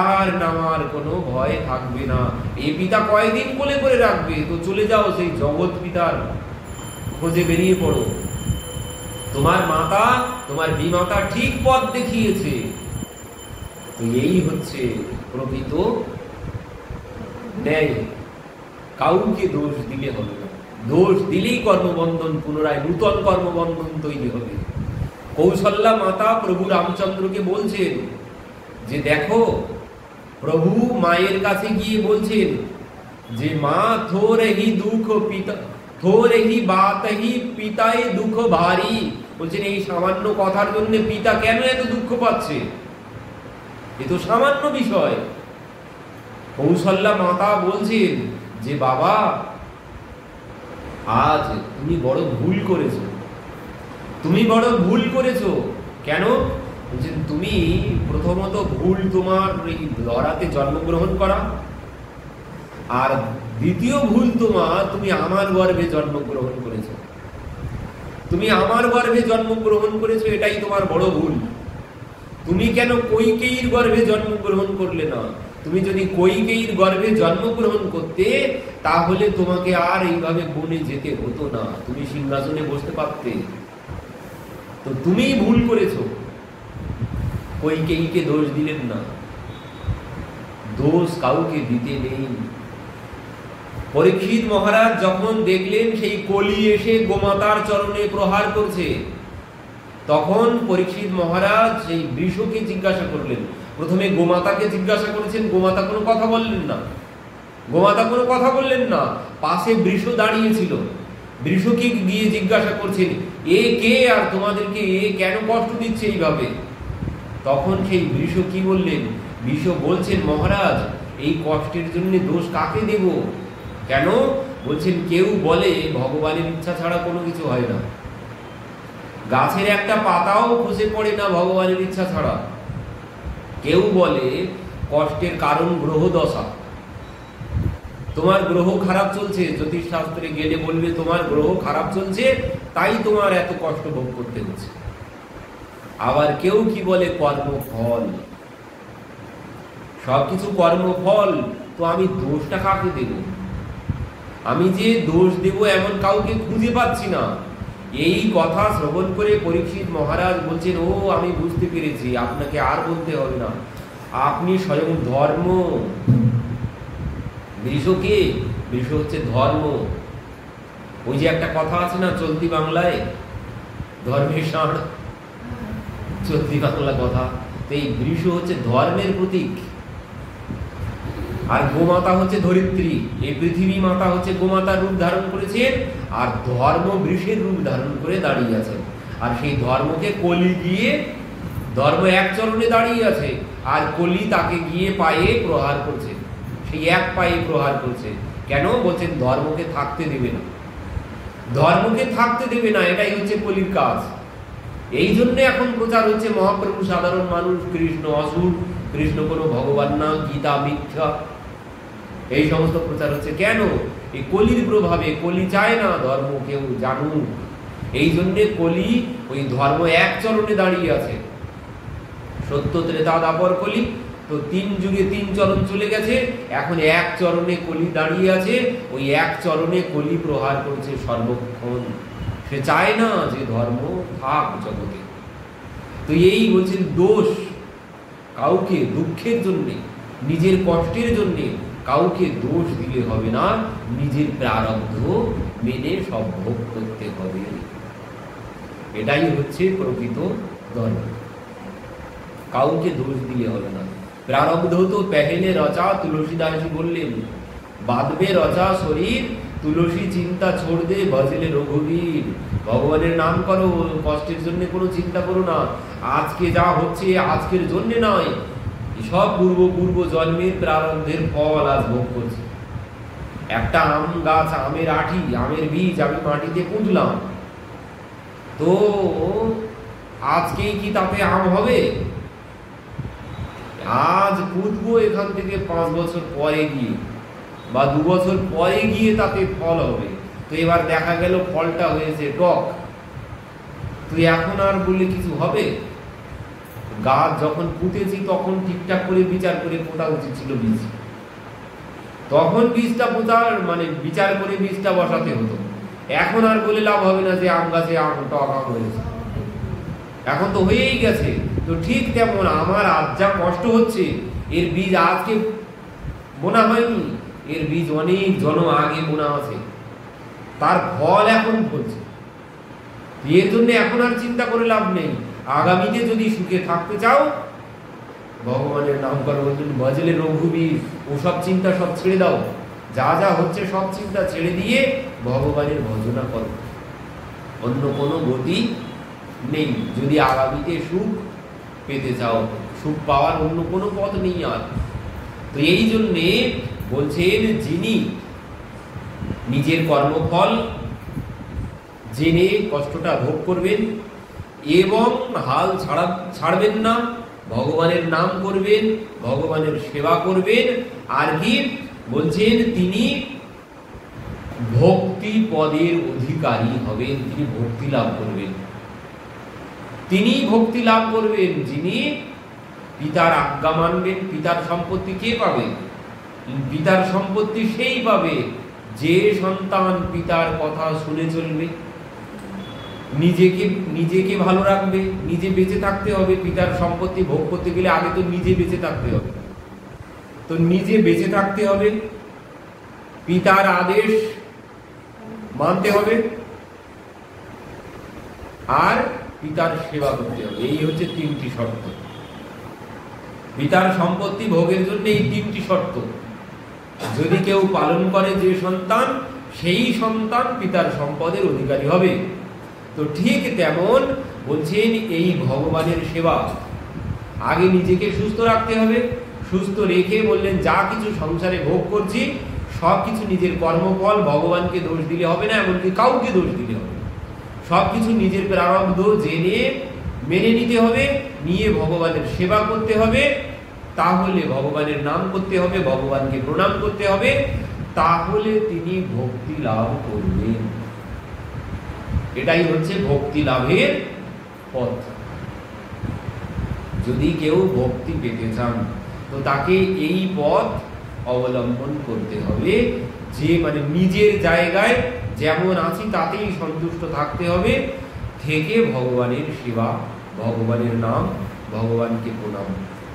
আর নামার কোনো ভয় থাকবে না। এই পিতা কয়দিন কোলে করে রাখবে? তো চলে যাও সেই জগৎ পিতার খোঁজে, বেরিয়ে পড়ো। তোমার মাতা, তোমার বিমাতা ঠিক পথ দেখিয়েছে। তো এই হচ্ছে প্রকৃত ন্যায়। কাউকে দোষ দিলে হবে না। দোষ দিলেই কর্মবন্ধন, পুনরায় নূতন কর্মবন্ধন তৈরি হবে। কৌশল্যা মাতা প্রভু রামচন্দ্রকে বলছেন যে দেখো, প্রভু মায়ের কাছে গিয়ে বলছেন যে মা, থোরহি দুঃখ পিতা, থোরহি বাতহি পিতায় দুঃখ ভারী। বলছেন, এই সামান্য কথার জন্য পিতা কেন এত দুঃখ পাচ্ছে? এ তো সামান্য বিষয়। কৌশল্যা মাতা বলছেন যে বাবা, আজ তুমি বড় ভুল করেছো, তুমি বড় ভুল করেছো। কেন? বলছেন, তুমি প্রথমত ভুল তোমার এই লড়াতে জন্মগ্রহণ করা, আর দ্বিতীয় ভুল তোমার, তুমি আমার গর্ভে জন্মগ্রহণ করেছো। তুমি আমার গর্ভে জন্মগ্রহণ করেছো, এটাই তোমার বড় ভুল। তুমি কেন কৈকেয়ীর গর্ভে জন্মগ্রহণ করলে না? তুমি যদি কৈকেয়ীর গর্ভে জন্মগ্রহণ করতে, তাহলে তোমাকে আর এইভাবে বনে যেতে হতো না, তুমি সিংহাসনে বসতে পারতে। তো তুমি ভুল করেছো। কৈকেয়ীকে দোষ দিলেন না, দোষ কাউকে দিতে নেই। পরীক্ষিত মহারাজ যখন দেখলেন সেই কলি এসে গোমাতার চরণে প্রহার করছে, তখন পরীক্ষিত মহারাজ সেই বৃষকে জিজ্ঞাসা করলেন। প্রথমে গোমাতাকে জিজ্ঞাসা করেছেন, গোমাতা কোনো কথা বললেন না। গোমাতা কোনো কথা বললেন না। পাশে বৃষ দাঁড়িয়েছিল, বৃষকে গিয়ে জিজ্ঞাসা করছেন, এ কে, আর তোমাদেরকে এ কেন কষ্ট দিচ্ছে এইভাবে? তখন সেই বৃষ কি বললেন? বৃষ বলছেন, মহারাজ, এই কষ্টের জন্য দোষ কাকে দেব? কেন? বলছেন, কেউ বলে ভগবানের ইচ্ছা ছাড়া কোনো কিছু হয় না। গাছের একটা পাতাও খসে পড়ে না ভগবানের ইচ্ছা ছাড়া। কেউ বলে কষ্টের কারণ গ্রহ দশা। তোমার গ্রহ খারাপ চলছে, জ্যোতিষ শাস্ত্রে গেলে বলবে তোমার গ্রহ খারাপ চলছে, তাই তোমার এত কষ্ট ভোগ করতে হচ্ছে। আবার কেউ কি বলে কর্মফল। সবকিছু কর্মফল, তো আমি দোষটা কাকে দেব? আমি যে দোষ দেব এমন কাউকে খুঁজে পাচ্ছি না। এই কথা শ্রবণ করে পরীক্ষিত মহারাজ বলছেন, ও আমি বুঝতে পেরেছি, আপনাকে আর বলতে হবে না, আপনি স্বয়ং ধর্ম। বৃষকে, বৃষ হচ্ছে ধর্ম। ওই যে একটা কথা আছে না চলতি বাংলায়, ধর্মের ষাঁড়, চলতি বাংলা কথা। তো এই বৃষ হচ্ছে ধর্মের প্রতীক, আর গোমাতা হচ্ছে ধরিত্রী। এই পৃথিবী মাতা হচ্ছে গোমাতার রূপ ধারণ করেছেন, আর ধর্ম বৃষের রূপ ধারণ করে দাঁড়িয়ে আছেন। আর সেই ধর্মকে কলি গিয়ে, ধর্ম এক চরণে দাঁড়িয়ে আছে, আর কলি তাকে গিয়ে পায়ে প্রহার করছে, সেই এক পায়ে প্রহার করছে। কেন? বলছেন ধর্মকে থাকতে দেবে না, ধর্মকে থাকতে দেবে না, এটাই হচ্ছে কলির কাজ। এই জন্য এখন প্রচার হচ্ছে মহাপ্রভু সাধারণ মানুষ, কৃষ্ণ অসুর, কৃষ্ণ কোনো ভগবান না, গীতা মিথ্যা, এই সমস্ত প্রচার হচ্ছে। কেন? এই কলির প্রভাবে। কলি চায় না ধর্ম কেউ জানুক, এই জন্যে কলি ওই ধর্ম এক চরণে দাঁড়িয়ে আছে। সত্য, ত্রেতা, দ্বাপর, কলি, তো তিন যুগে তিন চরণ চলে গেছে, এখন এক চরণে কলি দাঁড়িয়ে আছে। ওই এক চরণে কলি প্রহার করছে সর্বক্ষণ। সে চায় না যে ধর্ম থাক জগতে। তো এই বলছেন দোষ কাউকে দুঃখের জন্যে, নিজের কষ্টের জন্যে কাউকে দোষ দিলে হবে না, নিজের প্রারব্ধ মেনে সব ভোগ করতে হবে। এটাই হচ্ছে প্রকৃত ধর্ম। কাউকে দোষ দিলে হবে না। প্রারব্ধ তো পেহেলে রচা, তুলসীদাসজি বললেন, বাঁধবে রচা শরীর, তুলসী চিন্তা ছোড় দে ভজলে রঘুবীর। ভগবানের নাম করো, কষ্টের জন্য কোনো চিন্তা করো না। আজকে যা হচ্ছে আজকের জন্য নয়, সব পূর্ব পূর্ব জন্মের প্রারব্ধের ফল আজ ভোগ করছে। একটা আম গাছ, আমের আঠি, আমের বীজ আমি মাটিতে পুঁতলাম, তো আজকেই কি তাতে আম হবে? আজ পুঁতবো, এখান থেকে 5 বছর পরে গিয়ে বা 2 বছর পরে গিয়ে তাতে ফল হবে। তো এবার দেখা গেল ফলটা হয়েছে টক, তুই এখন আর বললে কিছু হবে? গাছ যখন পুঁতেছি তখন ঠিকঠাক করে বিচার করে পোঁতা উচিত ছিল বীজ। তখন বীজটা পোঁতার মানে বিচার করে বীজটা বসাতে হতো। এখন আর বলে লাভ হবে না যে আম গাছে আম টক আম হয়েছে, এখন তো হয়েই গেছে। তো ঠিক তেমন আমার আজ যা কষ্ট হচ্ছে, এর বীজ আজকে বোনা হয়নি, এর বীজ অনেক জন্ম আগে বোনা আছে, তার ফল এখন ফলছে। এর জন্য এখন আর চিন্তা করে লাভ নেই। আগামীতে যদি সুখে থাকতে চাও, ভগবানের নাম করো, বলছেন ভজলে রঘুবীর। ওসব চিন্তা সব ছেড়ে দাও, যা যা হচ্ছে সব চিন্তা ছেড়ে দিয়ে ভগবানের ভজনা করো, অন্য কোনো গতি নেই। যদি আগামীতে সুখ পেতে চাও, সুখ পাওয়ার অন্য কোনো পথ নেই আর। তো এই জন্যে বলছেন, যিনি নিজের কর্মফল জেনে কষ্টটা ভোগ করবেন এবং হাল ছাড়বেন না, ভগবানের নাম করবেন, ভগবানের সেবা করবেন, আর কি বলছেন, তিনি ভক্তি পদের অধিকারী হবেন, তিনি ভক্তি লাভ করবেন। তিনি ভক্তি লাভ করবেন যিনি পিতার আজ্ঞা মানবেন। পিতার সম্পত্তি কে পাবে? পিতার সম্পত্তি সেই পাবে যে সন্তান পিতার কথা শুনে চলবে, নিজেকে ভালো রাখবে, নিজে বেঁচে থাকতে হবে। পিতার সম্পত্তি ভোগ করতে গেলে আগে তো নিজে বেঁচে থাকতে হবে। তো নিজে বেঁচে থাকতে হবে, পিতার আদেশ মানতে হবে, আর পিতার সেবা করতে হবে। এই হচ্ছে 3টি শর্ত। পিতার সম্পত্তি ভোগের জন্য এই 3টি শর্ত যদি কেউ পালন করে, যে সন্তান, সেই সন্তান পিতার সম্পদের অধিকারী হবে। তো ঠিক তেমন বলছেন, এই ভগবানের সেবা আগে নিজেকে সুস্থ রাখতে হবে। সুস্থ রেখে বললেন, যা কিছু সংসারে ভোগ করছি সব কিছু নিজের কর্মফল, ভগবানকে দোষ দিলে হবে না, এমনকি কাউকে দোষ দিলে হবে। সবকিছু নিজের প্রারব্ধ জেনে মেনে নিতে হবে, নিয়ে ভগবানের সেবা করতে হবে। তাহলে ভগবানের নাম করতে হবে, ভগবানকে প্রণাম করতে হবে, তাহলে তিনি ভক্তি লাভ করবেন। এটাই হচ্ছে ভক্তি লাভের পথ। যদি কেউ ভক্তি পেতে চান, তো তাকে এই পথ অবলম্বন করতে হবে, যে মানে নিজের জায়গায় যেমন আছি তাতেই সন্তুষ্ট থাকতে হবে, থেকে ভগবানের সেবা, ভগবানের নাম, ভগবানকে প্রণাম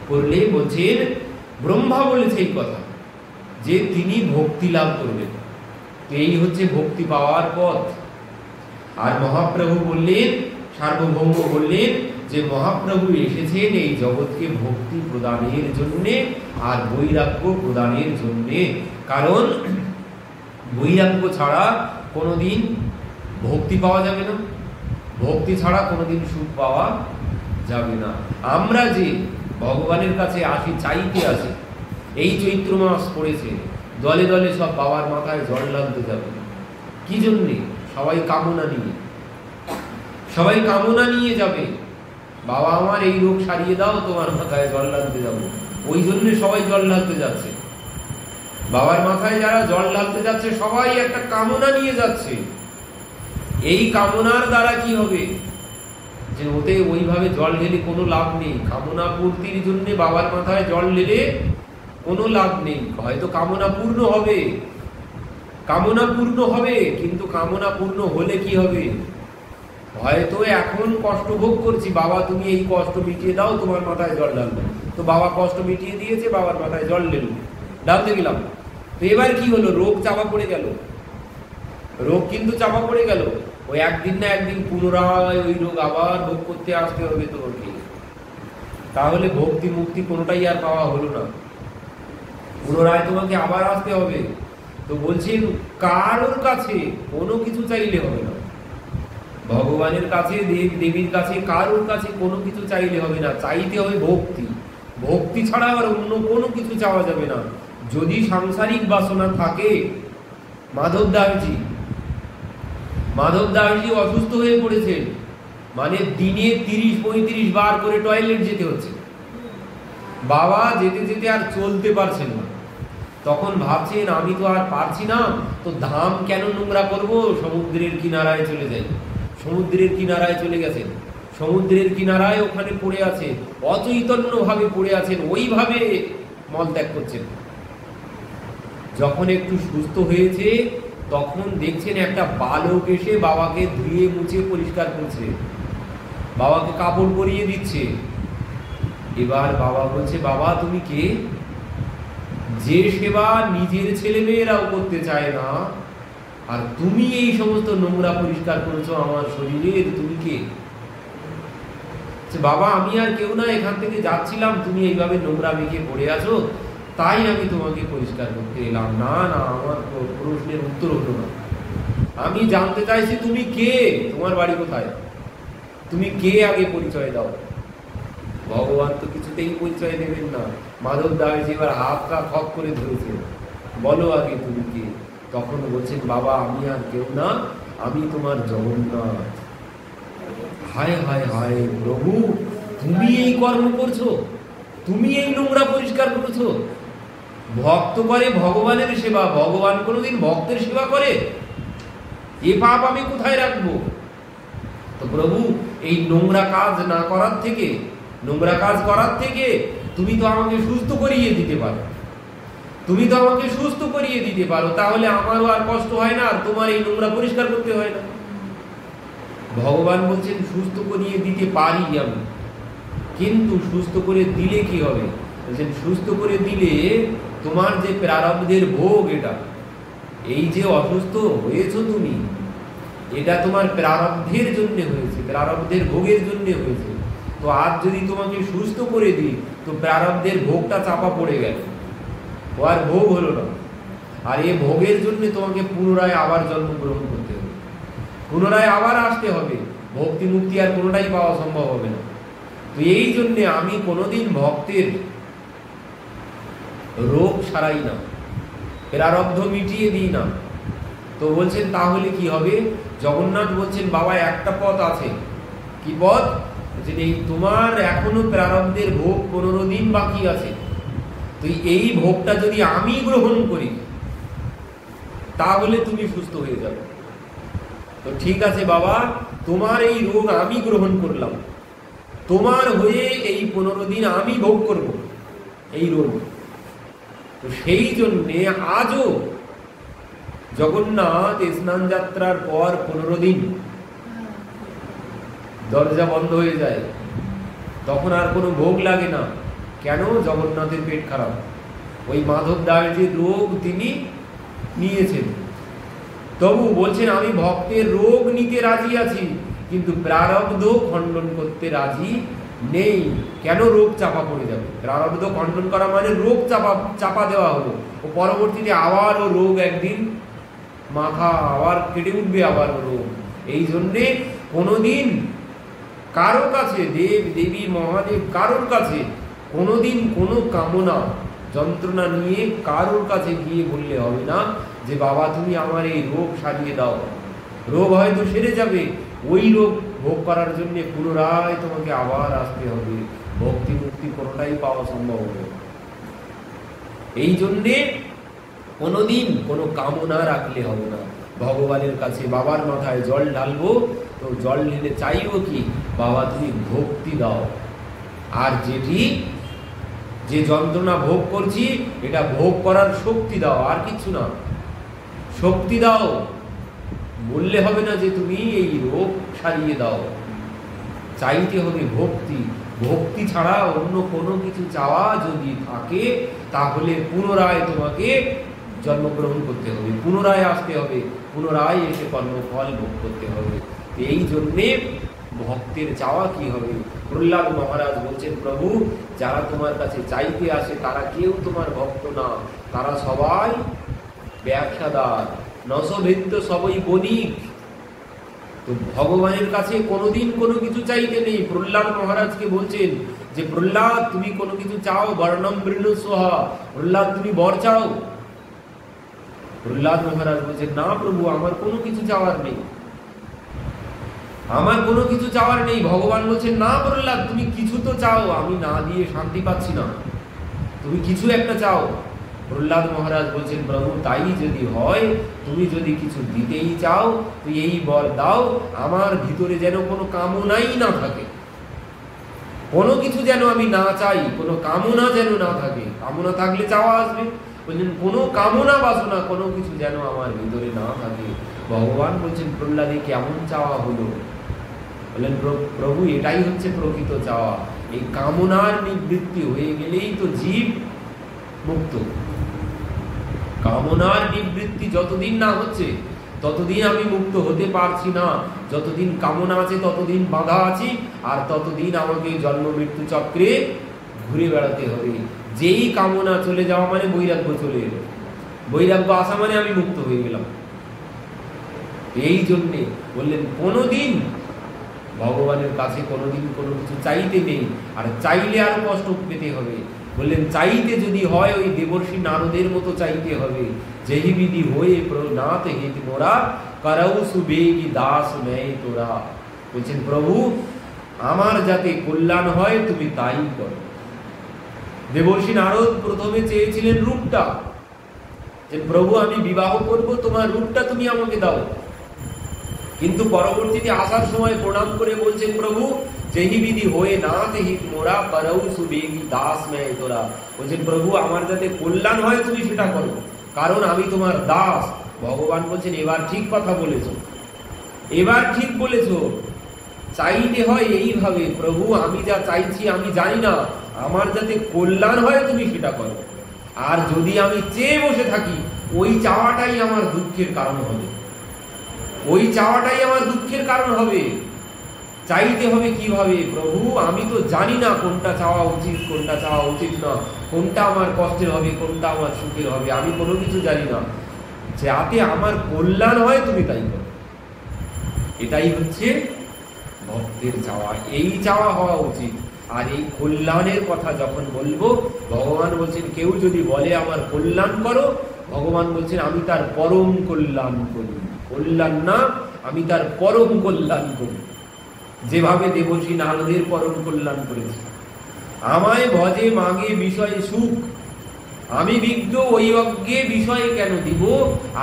করলে, বলছেন ব্রহ্মা বলেছে এই কথা, যে তিনি ভক্তি লাভ করবেন। এই হচ্ছে ভক্তি পাওয়ার পথ। আর মহাপ্রভু বললেন, সার্বভৌম বললেন যে মহাপ্রভু এসেছেন এই জগৎকে ভক্তি প্রদানের জন্যে আর বৈরাগ্য প্রদানের জন্যে। কারণ বৈরাগ্য ছাড়া কোনোদিন ভক্তি পাওয়া যাবে না, ভক্তি ছাড়া কোনোদিন সুখ পাওয়া যাবে না। আমরা যে ভগবানের কাছে আসি, চাইতে আসি, এই চৈত্র মাস পড়েছে, দলে দলে সব বাবার মাথায় জল লাগতে যাবে। কি জন্যে? সবাই কামনা নিয়ে, সবাই কামনা নিয়ে যাবে, বাবা আমার এই রোগ সারিয়ে দাও, তোমার মাথায় জল লাগতে যাবো। ওই জন্য সবাই জল লাগতে যাচ্ছে। বাবার মাথায় যারা জল লাগতে যাচ্ছে সবাই একটা কামনা নিয়ে যাচ্ছে। এই কামনার দ্বারা কি হবে? যে ওতে ওইভাবে জল ঢেলে কোনো লাভ নেই। কামনা পূর্তির জন্য বাবার মাথায় জল ঢেলে কোনো লাভ নেই। হয়তো কামনা পূর্ণ হবে, কামনা পূর্ণ হবে, কিন্তু কামনা পূর্ণ হলে কি হবে? হয়তো এখন কষ্ট ভোগ করছি, বাবা তুমি এই কষ্ট মিটিয়ে দাও, তোমার মাথায় জল ঢালবে। তো বাবা কষ্ট মিটিয়ে দিয়েছে, বাবার মাথায় জল ঢালতে গেলাম, তো এবার কি হলো? রোগ চাপা পড়ে গেল। রোগ কিন্তু চাপা পড়ে গেল। ওই একদিন না একদিন পুনরায় ওই রোগ আবার ভোগ করতে আসতে হবে তোমাকে। তাহলে ভক্তি মুক্তি কোনোটাই আর পাওয়া হলো না, পুনরায় তোমাকে আবার আসতে হবে। তো বলছেন কারোর কাছে কোনো কিছু চাইলে হবে না, ভগবানের কাছে, দেব দেবীর কাছে, কারোর কাছে কোনো কিছু চাইলে হবে না, চাইতে হবে ভক্তি। ভক্তি ছাড়া আর অন্য কোনো কিছু চাওয়া যাবে না। যদি সাংসারিক বাসনা থাকে, মাধব দাসজি অসুস্থ হয়ে পড়েছেন, মানে দিনে 30-35 বার করে টয়লেট যেতে হচ্ছে। বাবা যেতে যেতে আর চলতে পারছেন না, তখন ভাবছেন আমি তো আর পারছি না, তো ধাম কেন নোংরা করব, সমুদ্রের কিনারায় চলে যাই। সমুদ্রের কিনারায় চলে গেছেন, সমুদ্রের কিনারায় ওখানে পড়ে আছে, অচৈতন্য ভাবে পড়ে আছেন, ওইভাবে মল ত্যাগ করছেন। যখন একটু সুস্থ হয়েছে তখন দেখছেন একটা বালক এসে বাবাকে ধুয়ে মুছে পরিষ্কার করছে, বাবাকে কাপড় পরিয়ে দিচ্ছে। এবার বাবা বলছে, বাবা তুমি কে? যে সেবা নিজের ছেলে মেয়েরাও করতে চায় না, আর তুমি এই সমস্ত নোংরা পরিষ্কার করেছো আমার শরীরের, তুমি কে? বাবা আমি আর কেউ না, এখান থেকে যাচ্ছিলাম, তুমি এইভাবে নোংরা মেখে পড়ে আছো, তাই আমি তোমাকে পরিষ্কার করতে এলাম। না না, আমার প্রশ্নের উত্তর হলো না, আমি জানতে চাইছি তুমি কে, তোমার বাড়ি কোথায়, তুমি কে আগে পরিচয় দাও। ভগবান তো কিছুতেই পরিচয় দেবেন না। মাধব দাস এবার হাত খপ করে ধরেছে, বলো আগে তুমি কে। তখন বলছেন, বাবা আমি আর কেউ না, আমি তোমার জগন্নাথ। হায় হায় হায় প্রভু, তুমি এই কর্ম করছো, তুমি এই নোংরা পরিষ্কার করেছো। ভক্ত করে ভগবানের সেবা, ভগবান কোনোদিন ভক্তের সেবা করে? এ পাপ আমি কোথায় রাখবো? তো প্রভু এই নোংরা কাজ না করার থেকে, নোংরা কাজ করার থেকে তুমি তো আমাকে সুস্থ করিয়ে দিতে পারো, তুমি তো আমাকে সুস্থ করিয়ে দিতে পারো, তাহলে আমারও আর কষ্ট হয় না, আর তোমার এই নোংরা পরিষ্কার করতে হয় না। ভগবান বলছেন সুস্থ করিয়ে দিতে পারি আমি, কিন্তু সুস্থ করে দিলে কি হবে? বলছেন সুস্থ করে দিলে তোমার যে প্রারব্ধের ভোগ, এটা এই যে অসুস্থ হয়েছো তুমি, এটা তোমার প্রারব্ধের জন্য হয়েছে, প্রারব্ধের ভোগের জন্য হয়েছে। তো আজ যদি তোমাকে সুস্থ করে দিই, তো প্রারব্ধের ভোগটা চাপা পড়ে গেল, ও আর ভোগ হলো না। আর এই ভোগের জন্য তোমাকে পুনরায় আবার জন্মগ্রহণ করতে হবে, পুনরায় আবার আসতে হবে, ভক্তি মুক্তি আর কোনোটাই পাওয়া সম্ভব হবে না। তো এই জন্যে আমি কোনোদিন ভক্তের রোগ সারাই না, প্রারব্ধ মিটিয়ে দিই না। তো বলছেন তাহলে কি হবে? জগন্নাথ বলছেন, বাবা একটা পথ আছে। কি পথ? বলছেন এই তোমার এখনো প্রারব্ধের ভোগ 15 দিন বাকি আছে, তো এই ভোগটা যদি আমি গ্রহণ করি তাহলে তুমি সুস্থ হয়ে যাবে। তো ঠিক আছে বাবা, তোমার এই রোগ আমি গ্রহণ করলাম, তোমার হয়ে এই 15 দিন আমি ভোগ করব এই রোগ। তো সেই জন্যে আজও জগন্নাথ স্নান যাত্রার পর 15 দিন দরজা বন্ধ হয়ে যায়, তখন আর কোনো ভোগ লাগে না। কেন? জগন্নাথের পেট খারাপ, ওই মাধব দাসজির রোগ তিনি নিয়েছেন। তবু বলছেন আমি ভক্তের রোগ নিতে রাজি আছি, কিন্তু প্রারব্ধ খণ্ডন করতে রাজি নেই। কেন? রোগ চাপা পড়ে যাবে। প্রারব্ধ খণ্ডন করা মানে রোগ চাপা দেওয়া হলো, ও পরবর্তীতে আবার ও রোগ একদিন মাথা আবার কেটে উঠবে, আবার ও রোগ। এই জন্যে কোনোদিন কারো কাছে, দেব দেবী মহাদেব কারোর কাছে কোনোদিন কোনো কামনা যন্ত্রণা নিয়ে কারোর কাছে গিয়ে বললে হবে না যে বাবা তুমি আমার এই রোগ সারিয়ে দাও। রোগ হয়তো সেরে যাবে, ওই রোগ ভোগ করার জন্য পুনরায় তোমাকে আবার আসতে হবে, ভক্তি মুক্তি কোনোটাই পাওয়া সম্ভব হবে। এই জন্যে কোনোদিন কোনো কামনা রাখলে হবে না। ভগবানের কাছে বাবার মাথায় জল ঢালবো, তো জল ঢেলে চাইবো কি? বাবা তুমি ভক্তি দাও, আর যে যন্ত্রণা ভোগ করছি এটা ভোগ করার শক্তি দাও, আর কিছু না, শক্তি দাও। বললে হবে না যে তুমি এই রোগ সারিয়ে দাও, চাইতে হবে ভক্তি। ভক্তি ছাড়া অন্য কোনো কিছু চাওয়া যদি থাকে তাহলে পুনরায় তোমাকে জন্মগ্রহণ করতে হবে, পুনরায় আসতে হবে, পুনরায় এসে কর্মফল ভোগ করতে হবে। এই জন্যে ভক্তের চাওয়া কি হবে? প্রহ্লাদ মহারাজ বলছেন, প্রভু যারা তোমার কাছে চাইতে আসে তারা কেউ তোমার ভক্ত না, তারা সবাই ব্যবসাদার, নসভেদ্য সবই বণিক। তো ভগবানের কাছে কোনোদিন কোনো কিছু চাইতে নেই। প্রহ্লাদ মহারাজকে বলছেন যে প্রহ্লাদ তুমি কোনো কিছু চাও, বর্ণম বৃণ সোহা, প্রহ্লাদ তুমি বর চাও। প্রহ্লাদ মহারাজ বলছেন না প্রভু, আমার কোনো কিছু চাওয়ার নেই, আমার কোনো কিছু চাওয়ার নেই। ভগবান বলছেন না প্রহ্লাদ, তুমি কিছু তো চাও, আমি না দিয়ে শান্তি পাচ্ছি না, তুমি কিছু একটা চাও। প্রহ্লাদ মহারাজ বলছেন প্রভু তাই যদি হয়, তুমি যদি কিছু দিতেই চাও তো এই বর দাও, আমার ভিতরে যেন কোনো কামনাই না থাকে, কোনো কিছু যেন আমি না চাই, কোনো কামনা যেন না থাকে। কামনা থাকলে চাওয়া আসবে, বলছেন কোনো কামনা বাসনা কোনো কিছু যেন আমার ভিতরে না থাকে। ভগবান বলছেন প্রহ্লাদে কেমন চাওয়া হলো? বললেন প্রভু এটাই হচ্ছে প্রকৃত চাওয়া। এই কামনার নিবৃত্তি হয়ে গেলেই তো জীব মুক্ত। কামনার নিবৃত্তি যতদিন না হচ্ছে ততদিন আমি মুক্ত হতে পারছি না। যতদিন কামনা আছে ততদিন বাধা আছি, আর ততদিন আমাকে জন্ম মৃত্যু চক্রে ঘুরে বেড়াতে হবে। যেই কামনা চলে যাওয়া মানে বৈরাগ্য চলে এলো, বৈরাগ্য আসা মানে আমি মুক্ত হয়ে গেলাম। এই জন্যে বললেন কোনোদিন ভগবানের কাছে কোনোদিন কোনো কিছু চাইতে নেই, আর চাইলে আরো কষ্ট পেতে হবে। বললেন চাইতে যদি হয় ওই দেবর্ষি নারদের মতো চাইতে হবে। যেহি বিধি হয়ে প্রণাত হেত মোরা, করৌ সুবেগী দাস নেই তোরা। বলছেন প্রভু আমার যাতে কল্যাণ হয় তুমি তাই করো। দেবর্ষি নারদ প্রথমে চেয়েছিলেন রূপটা, যে প্রভু আমি বিবাহ করব, তোমার রূপটা তুমি আমাকে দাও। কিন্তু পরবর্তীতে আসার সময় প্রণাম করে বলছেন প্রভু যেহি বিধি হয়ে না তেহি মোরা, করৌ সুবেগী দাস নেই তোরা। বলছেন প্রভু আমার যাতে কল্যাণ হয় তুমি সেটা করো, কারণ আমি তোমার দাস। ভগবান বলছেন এবার ঠিক কথা বলেছ, এবার ঠিক বলেছ। চাইতে হয় এইভাবে, প্রভু আমি যা চাইছি আমি জানি না, আমার যাতে কল্যাণ হয় তুমি সেটা করো। আর যদি আমি চেয়ে বসে থাকি ওই চাওয়াটাই আমার দুঃখের কারণ হবে, ওই চাওয়াটাই আমার দুঃখের কারণ হবে। চাইতে হবে কিভাবে? প্রভু আমি তো জানি না কোনটা চাওয়া উচিত কোনটা চাওয়া উচিত না, কোনটা আমার কষ্টের হবে কোনটা আমার সুখের হবে, আমি কোনো কিছু জানি না। যাতে আমার কল্যাণ হয় তুমি তাই করো, এটাই হচ্ছে ভক্তের চাওয়া। এই চাওয়া হওয়া উচিত। আর এই কল্যাণের কথা যখন বলবো, ভগবান বলছেন কেউ যদি বলে আমার কল্যাণ করো, ভগবান বলছেন আমি তার পরম কল্যাণ করি। কল্যাণ না, আমি তার পরম কল্যাণ করি। যেভাবে দেবর্ষি নারদের পরম কল্যাণ করেছে। আমায় ভজে মাগে বিষয় সুখ, আমি বিজ্ঞ ওই অজ্ঞে বিষয় কেন দিব,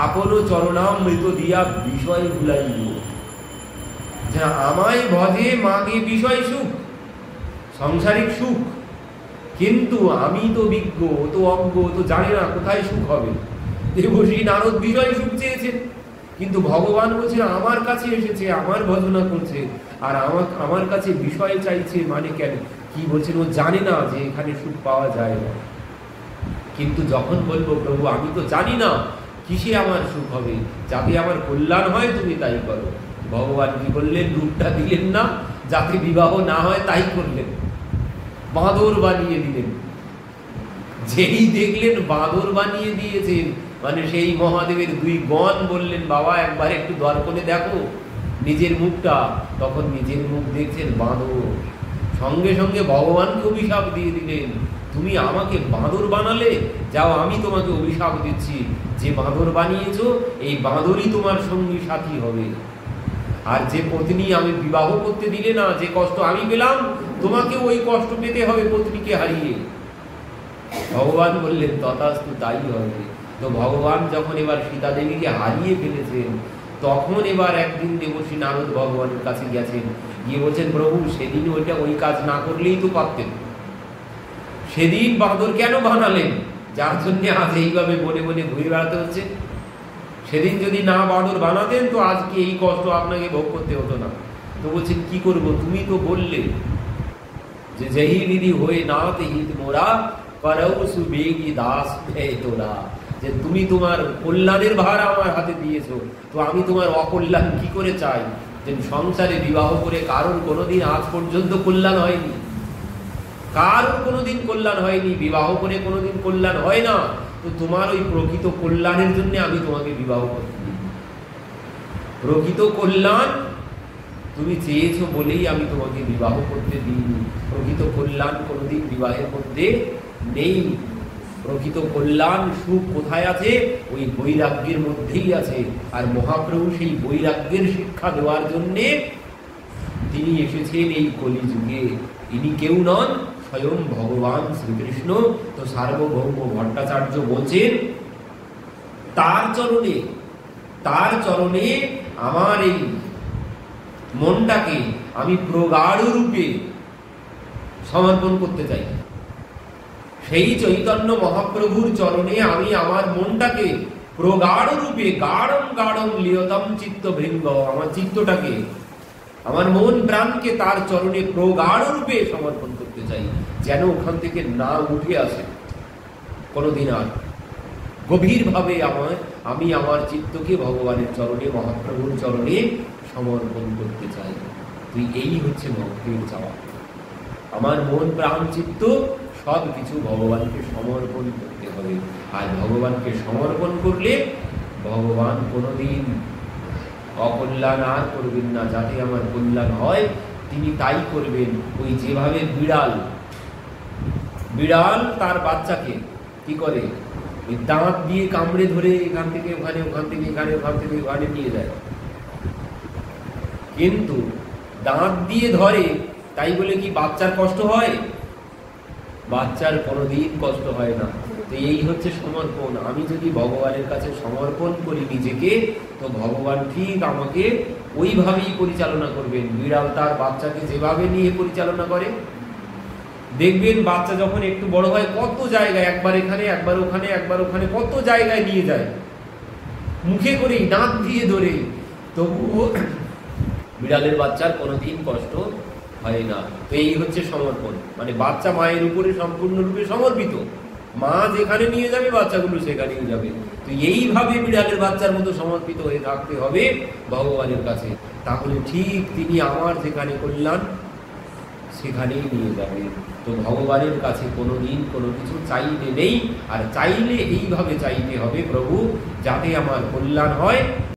আপন চরণামৃত দিয়া বিষয় ভুলাইব। যা আমায় ভজে মাগে বিষয় সুখ, সাংসারিক সুখ, কিন্তু আমি তো বিজ্ঞ, তো অজ্ঞ, তো জানি না কোথায় সুখ হবে। দেবর্ষি নারদ বিষয় সুখ চেয়েছেন, কিন্তু ভগবান বলছেন আমার কাছে এসেছে, আমার ভজনা করছে, আর আমার কাছে বিষয় চাইছে। মানে কেন কি বলছেন? ও জানে না যে এখানে সুখ পাওয়া যায় না। কিন্তু যখন বলবো প্রভু আমি তো জানি না কিসে আমার সুখ হবে, যাতে আমার কল্যাণ হয় তুমি তাই করো। ভগবান কি বললেন? রূপটা দিলেন না, যাতে বিবাহ না হয় তাই করলেন, বাঁদর বানিয়ে দিলেন। যেই দেখলেন বাঁদর বানিয়ে দিয়েছেন, মানে সেই মহাদেবের দুই গণ বললেন বাবা একবার একটু দর্পণে দেখো নিজের মুখটা। তখন নিজের মুখ দেখছেন বাঁদর। সঙ্গে সঙ্গে ভগবানকে অভিশাপ দিয়ে দিলেন, তুমি আমাকে বাঁদর বানালে, যাও আমি তোমাকে অভিশাপ দিচ্ছি, যে বাঁদর বানিয়েছো এই বাঁদরই তোমার সঙ্গী সাথী হবে। আর যে পত্নী আমি বিবাহ করতে দিলে না, যে কষ্ট আমি পেলাম তোমাকে ওই কষ্ট পেতে হবে পত্নীকে হারিয়ে। ভগবান বললেন তথাস্তু তাই হবে। তো ভগবান যখন এবার সীতা দেবীকে হারিয়ে ফেলেছেন, তখন এবার একদিন দেবর্ষি নারদ ভগবানের কাছে গেছেন, গিয়ে বলছেন প্রভু সেদিন ওই কাজ না করলেই তো পারতেন, সেদিন বাঁদর কেন বানালেন যার জন্য আজ এইভাবে বনে বনে ঘুরে বেড়াতে হচ্ছে? সেদিন যদি না বাঁদর বানাতেন তো আজকে এই কষ্ট আপনাকে ভোগ করতে হতো না। তো বলছেন কি করব, তুমি তো বললে যে যেহি বিধি হয়ে না তেহি মোরা, করৌ সুবেগী দাস নেই তোরা। যে তুমি তোমার কল্যাণের ভার আমার হাতে দিয়েছো, তো আমি তোমার অকল্যাণ কি করে চাই? যে সংসারে বিবাহ করে কারোর কোনোদিন আজ পর্যন্ত কল্যাণ হয়নি, কারোর কোনোদিন কল্যাণ হয়নি, বিবাহ করে কোনোদিন কল্যাণ হয় না। তো তোমার ওই প্রকৃত কল্যাণের জন্য আমি তোমাকে বিবাহ করতে দিই। প্রকৃত কল্যাণ তুমি চেয়েছো বলেই আমি তোমাকে বিবাহ করতে দিইনি। প্রকৃত কল্যাণ কোনোদিন বিবাহের মধ্যে নেই। প্রকৃত কল্যাণ সুখ কোথায় আছে? ওই বৈরাগ্যের মধ্যেই আছে। আর মহাপ্রভু সেই বৈরাগ্যের শিক্ষা দেওয়ার জন্যে তিনি এসেছেন এই কলিযুগে। ইনি কেউ নন, স্বয়ং ভগবান শ্রীকৃষ্ণ। তো সার্বভৌম ভট্টাচার্য বলছেন তার চরণে আমার এই মনটাকে আমি প্রগাঢ় রূপে সমর্পণ করতে চাই। সেই চৈতন্য মহাপ্রভুর চরণে আমি আমার মনটাকে প্রগাঢ় রূপে গাঢ়ম গাঢ়ম লিয়তম চিত্ত ভৃঙ্গ, আমার চিত্তটাকে, আমার মন প্রাণকে তার চরণে প্রগাঢ় রূপে সমর্পণ করতে চাই, যেন ওখান থেকে না উঠে আসে কোনোদিন আর। গভীরভাবে আমি আমার চিত্তকে ভগবানের চরণে, মহাপ্রভুর চরণে সমর্পণ করতে চাই। তুই এই হচ্ছে ভক্তির চাওয়া। আমার মন প্রাণ চিত্ত সব কিছু ভগবানকে সমর্পণ করতে হবে। আর ভগবানকে সমর্পণ করলে ভগবান কোনোদিন অকল্যাণ আর করবেন না। যাতে আমার কল্যাণ হয় তিনি তাই করবেন। ওই যেভাবে বিড়াল তার বাচ্চাকে কি করে, ওই দাঁত দিয়ে কামড়ে ধরে এখান থেকে ওখানে, ওখান থেকে এখানে, ওখান থেকে ওখানে নিয়ে যায়। কিন্তু দাঁত দিয়ে ধরে তাই বলে কি বাচ্চার কষ্ট হয়? বাচ্চার কোনোদিন কষ্ট হয় না। তো এই হচ্ছে সমর্পণ। আমি যদি ভগবানের কাছে সমর্পণ করি নিজেকে, তো ভগবান ঠিক আমাকে ওইভাবেই পরিচালনা করবেন। বিড়াল তার বাচ্চাকে যেভাবে নিয়ে পরিচালনা করে, দেখবেন বাচ্চা যখন একটু বড় হয় কত জায়গায়, একবার এখানে একবার ওখানে একবার ওখানে, কত জায়গায় নিয়ে যায় মুখে করেই, দাঁত দিয়ে ধরে। তবুও বিড়ালের বাচ্চার কোনোদিন কষ্ট হয় না। তো এই হচ্ছে সমর্পণ। মানে বাচ্চা মায়ের উপরে সম্পূর্ণরূপে সমর্পিত। মা যেখানে নিয়ে যাবে বাচ্চাগুলো সেখানেই যাবে। তো এইভাবে বিড়ালের বাচ্চার মতো সমর্পিত হয়ে থাকতে হবে ভগবানের কাছে। তাহলে ঠিক তিনি আমার যেখানে কল্যাণ সেখানেই নিয়ে যাবে। তো ভগবানের কাছে কোনোদিন কোনো কিছু চাইতে নেই। আর চাইলে এইভাবে চাইতে হবে, প্রভু যাতে আমার কল্যাণ হয়।